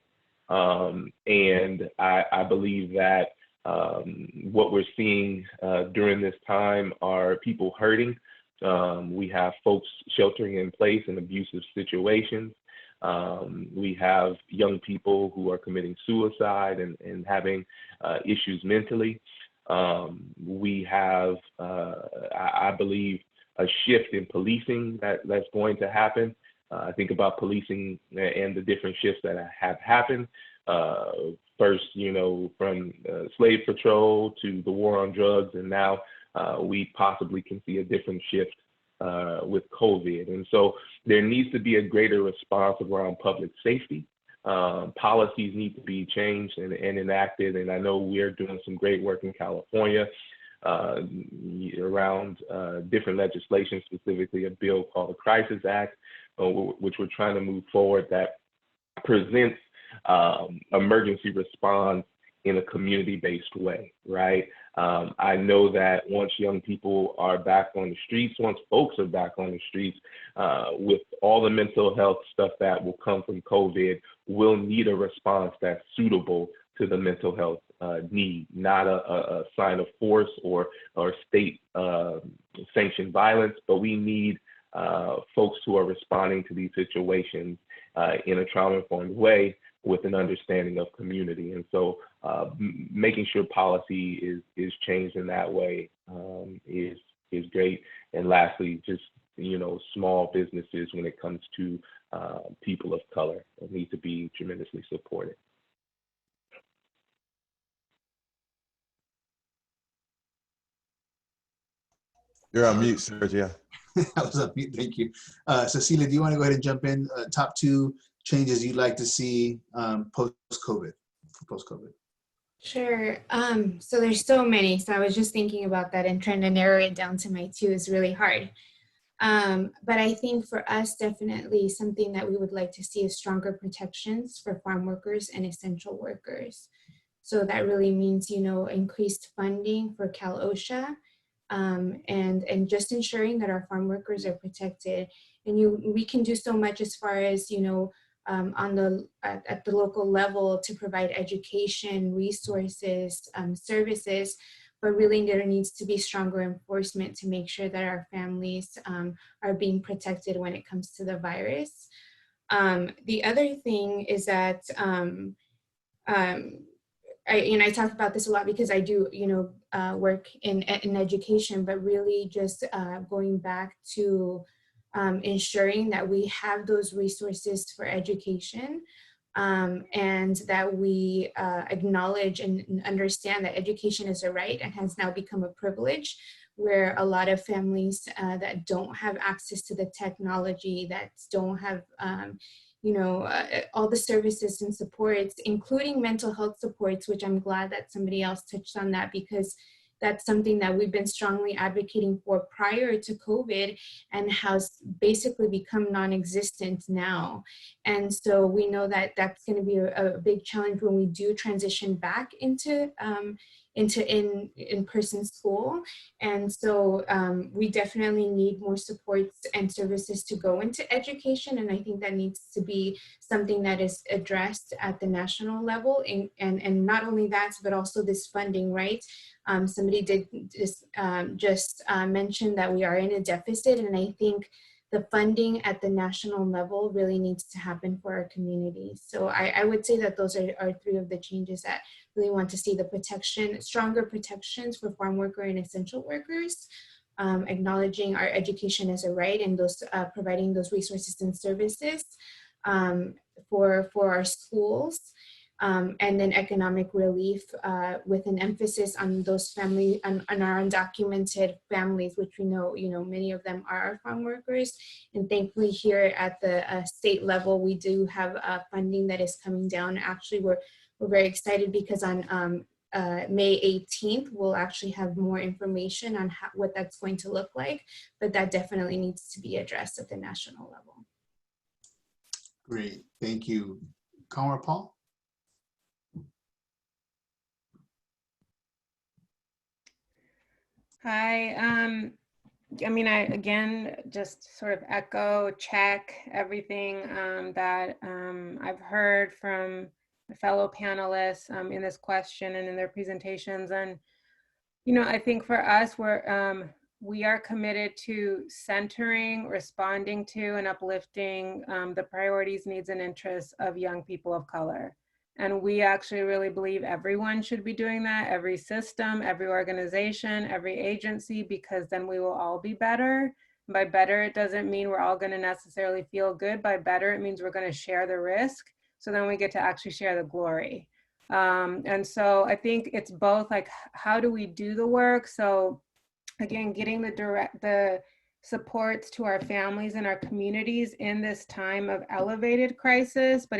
C: And I believe that what we're seeing during this time are people hurting. We have folks sheltering in place in abusive situations. We have young people who are committing suicide and having issues mentally. We have, I believe, a shift in policing that's going to happen. I think about policing and the different shifts that have happened. First, from slave patrol to the war on drugs, and now we possibly can see a different shift with COVID. And so there needs to be a greater response around public safety. Policies need to be changed and enacted. And I know we're doing some great work in California around different legislation, specifically a bill called the Crisis Act, which we're trying to move forward, that presents emergency response in a community-based way, right? I know that once young people are back on the streets, once folks are back on the streets, with all the mental health stuff that will come from COVID, we'll need a response that's suitable to the mental health need, not a sign of force or state sanctioned violence, but we need folks who are responding to these situations in a trauma-informed way with an understanding of community. And so making sure policy is changed in that way is great. And lastly, just, small businesses, when it comes to people of color, need to be tremendously supported.
G: You're on mute, Sergio.
A: I was on mute, thank you. Cecilia, do you want to go ahead and jump in? Top 2 changes you'd like to see post-COVID?
F: Sure. So there's so many. So I was just thinking about that, and trying to narrow it down to my 2 is really hard. But I think for us, definitely something that we would like to see is stronger protections for farm workers and essential workers. So that really means, increased funding for Cal OSHA, and just ensuring that our farm workers are protected. And we can do so much as far as, at the local level to provide education, resources, services, but really there needs to be stronger enforcement to make sure that our families are being protected when it comes to the virus. The other thing is that I talk about this a lot because I do, work in education, but really just going back to ensuring that we have those resources for education, and that we acknowledge and understand that education is a right and has now become a privilege, where a lot of families that don't have access to the technology, that don't have all the services and supports, including mental health supports, which I'm glad that somebody else touched on that, because that's something that we've been strongly advocating for prior to COVID and has basically become non-existent now. And so we know that that's going to be a big challenge when we do transition back into in-person school. And so we definitely need more supports and services to go into education. And I think that needs to be something that is addressed at the national level. And not only that, but also this funding, right? Somebody did just mention that we are in a deficit. And I think the funding at the national level really needs to happen for our communities. So I would say that those are three of the changes that really want to see: the stronger protections for farm worker and essential workers, acknowledging our education as a right, and those providing those resources and services for our schools, and then economic relief with an emphasis on those family on our undocumented families, which we know many of them are farm workers. And thankfully here at the state level, we do have funding that is coming down. Actually, we're very excited because on May 18th, we'll actually have more information on what that's going to look like, but that definitely needs to be addressed at the national level.
A: Great, thank you. Conrad Paul?
E: Hi. I again just sort of check everything that I've heard from the fellow panelists in this question and in their presentations. And I think for us, we are committed to centering, responding to, and uplifting the priorities, needs, and interests of young people of color. And we actually really believe everyone should be doing that, every system, every organization, every agency, because then we will all be better. By better, it doesn't mean we're all going to necessarily feel good. By better, it means we're going to share the risk. So then we get to actually share the glory. And so I think it's both, like, how do we do the work? So again, getting the supports to our families and our communities in this time of elevated crisis, but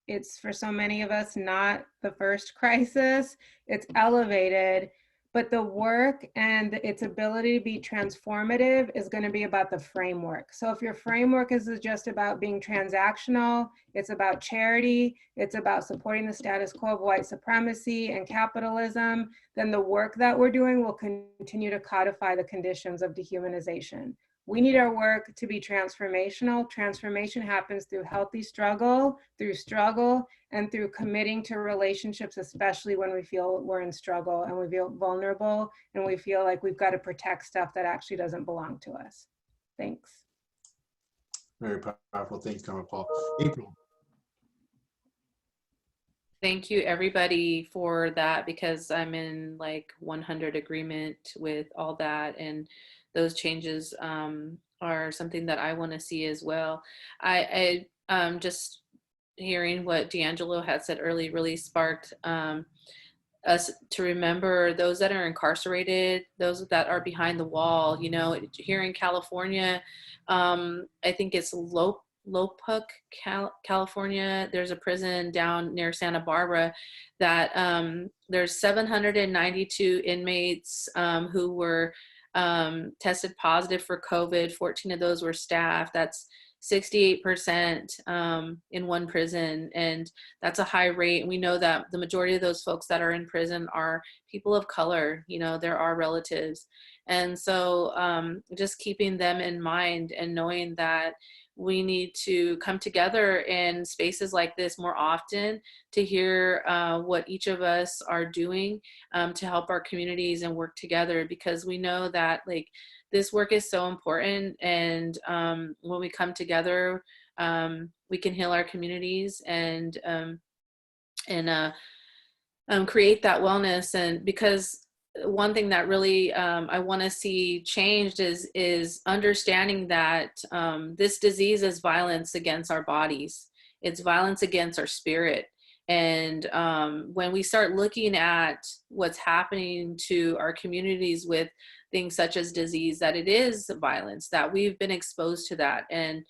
E: it's for so many of us not the first crisis. It's elevated, but the work and its ability to be transformative is going to be about the framework. So if your framework is just about being transactional, it's about charity, it's about supporting the status quo of white supremacy and capitalism, then the work that we're doing will continue to codify the conditions of dehumanization. We need our work to be transformational. Transformation happens through healthy struggle, and through committing to relationships, especially when we feel we're in struggle and we feel vulnerable and we feel like we've got to protect stuff that actually doesn't belong to us. Thanks.
A: Very powerful. Thanks, Conrad Paul. April.
D: Thank you, everybody, for that, because I'm in like 100 agreement with all that, and those changes are something that I want to see as well. I just hearing what D'Angelo had said earlier really sparked us to remember those that are incarcerated, those that are behind the wall. Here in California, I think it's Lopuk, California, there's a prison down near Santa Barbara that there's 792 inmates who were tested positive for COVID. 14 of those were staff. That's 68% in one prison, and that's a high rate. And we know that the majority of those folks that are in prison are people of color. They're our relatives. And so just keeping them in mind and knowing that we need to come together in spaces like this more often to hear what each of us are doing to help our communities and work together, because we know that this work is so important. And when we come together, we can heal our communities and create that wellness. And because one thing that really I want to see changed is understanding that this disease is violence against our bodies. It's violence against our spirit. And when we start looking at what's happening to our communities with things such as disease, that it is violence, that we've been exposed to that. And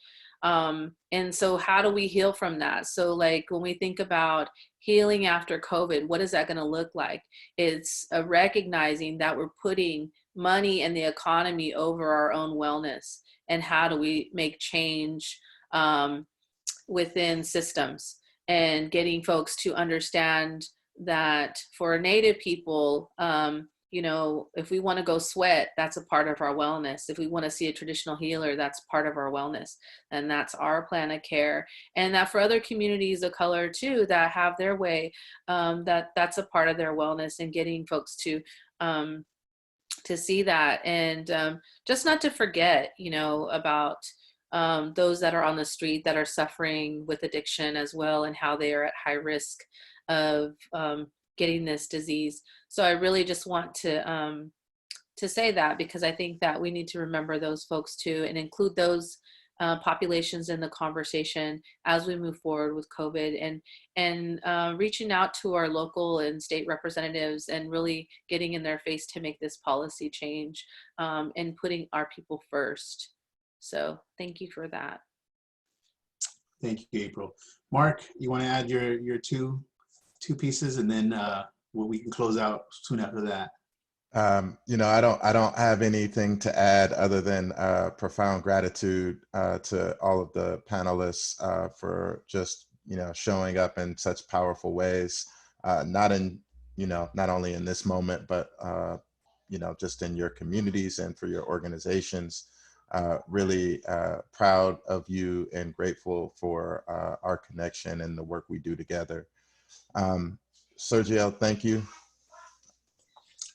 D: so how do we heal from that? So like when we think about healing after COVID, what is that going to look like? It's recognizing that we're putting money and the economy over our own wellness. And how do we make change within systems, and getting folks to understand that for Native people, you know, if we want to go sweat, that's a part of our wellness. If we want to see a traditional healer, that's part of our wellness. And that's our plan of care. And that for other communities of color too, that have their way, that's a part of their wellness, and getting folks to see that. And just not to forget, you know, about those that are on the street that are suffering with addiction as well, and how they are at high risk of getting this disease. So I really just want to say that, because I think that we need to remember those folks too, and include those populations in the conversation as we move forward with COVID, and reaching out to our local and state representatives, and really getting in their face to make this policy change, and putting our people first. So thank you for that.
A: Thank you, April. Mark, you want to add your two pieces, and then we can close out soon after that.
G: You know, I don't have anything to add other than profound gratitude to all of the panelists for just, you know, showing up in such powerful ways, not only in this moment, but you know, just in your communities and for your organizations. Really proud of you and grateful for our connection and the work we do together. Sergio, thank you.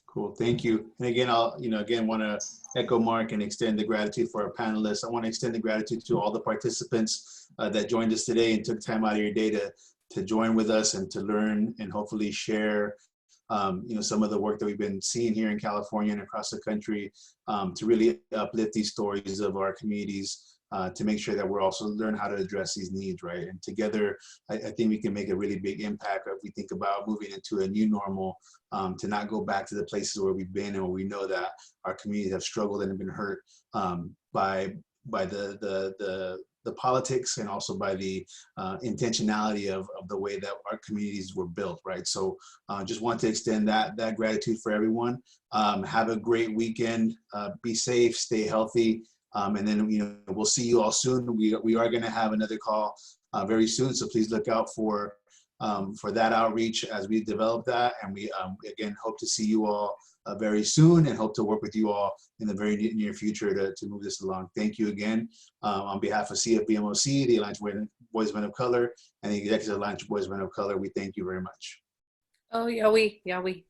A: Cool, thank you. And again, I'll want to echo Mark and extend the gratitude for our panelists. I want to extend the gratitude to all the participants that joined us today and took time out of your day to join with us and to learn and hopefully share some of the work that we've been seeing here in California and across the country, to really uplift these stories of our communities, to make sure that we're also learn how to address these needs, right? And together, I think we can make a really big impact if we think about moving into a new normal, to not go back to the places where we've been and where we know that our communities have struggled and have been hurt by the politics, and also by the intentionality of the way that our communities were built, right? So just want to extend that gratitude for everyone. Have a great weekend. Be safe, stay healthy. And then, we'll see you all soon. We are going to have another call very soon. So please look out for that outreach as we develop that. And we, again, hope to see you all very soon, and hope to work with you all in the very near future to move this along. Thank you again. On behalf of CFBMOC, the Alliance of Boys and Men of Color, and the Executive Alliance of Boys and Men of Color, we thank you very much.
D: Oh, yeah, we.
G: Yeah, we.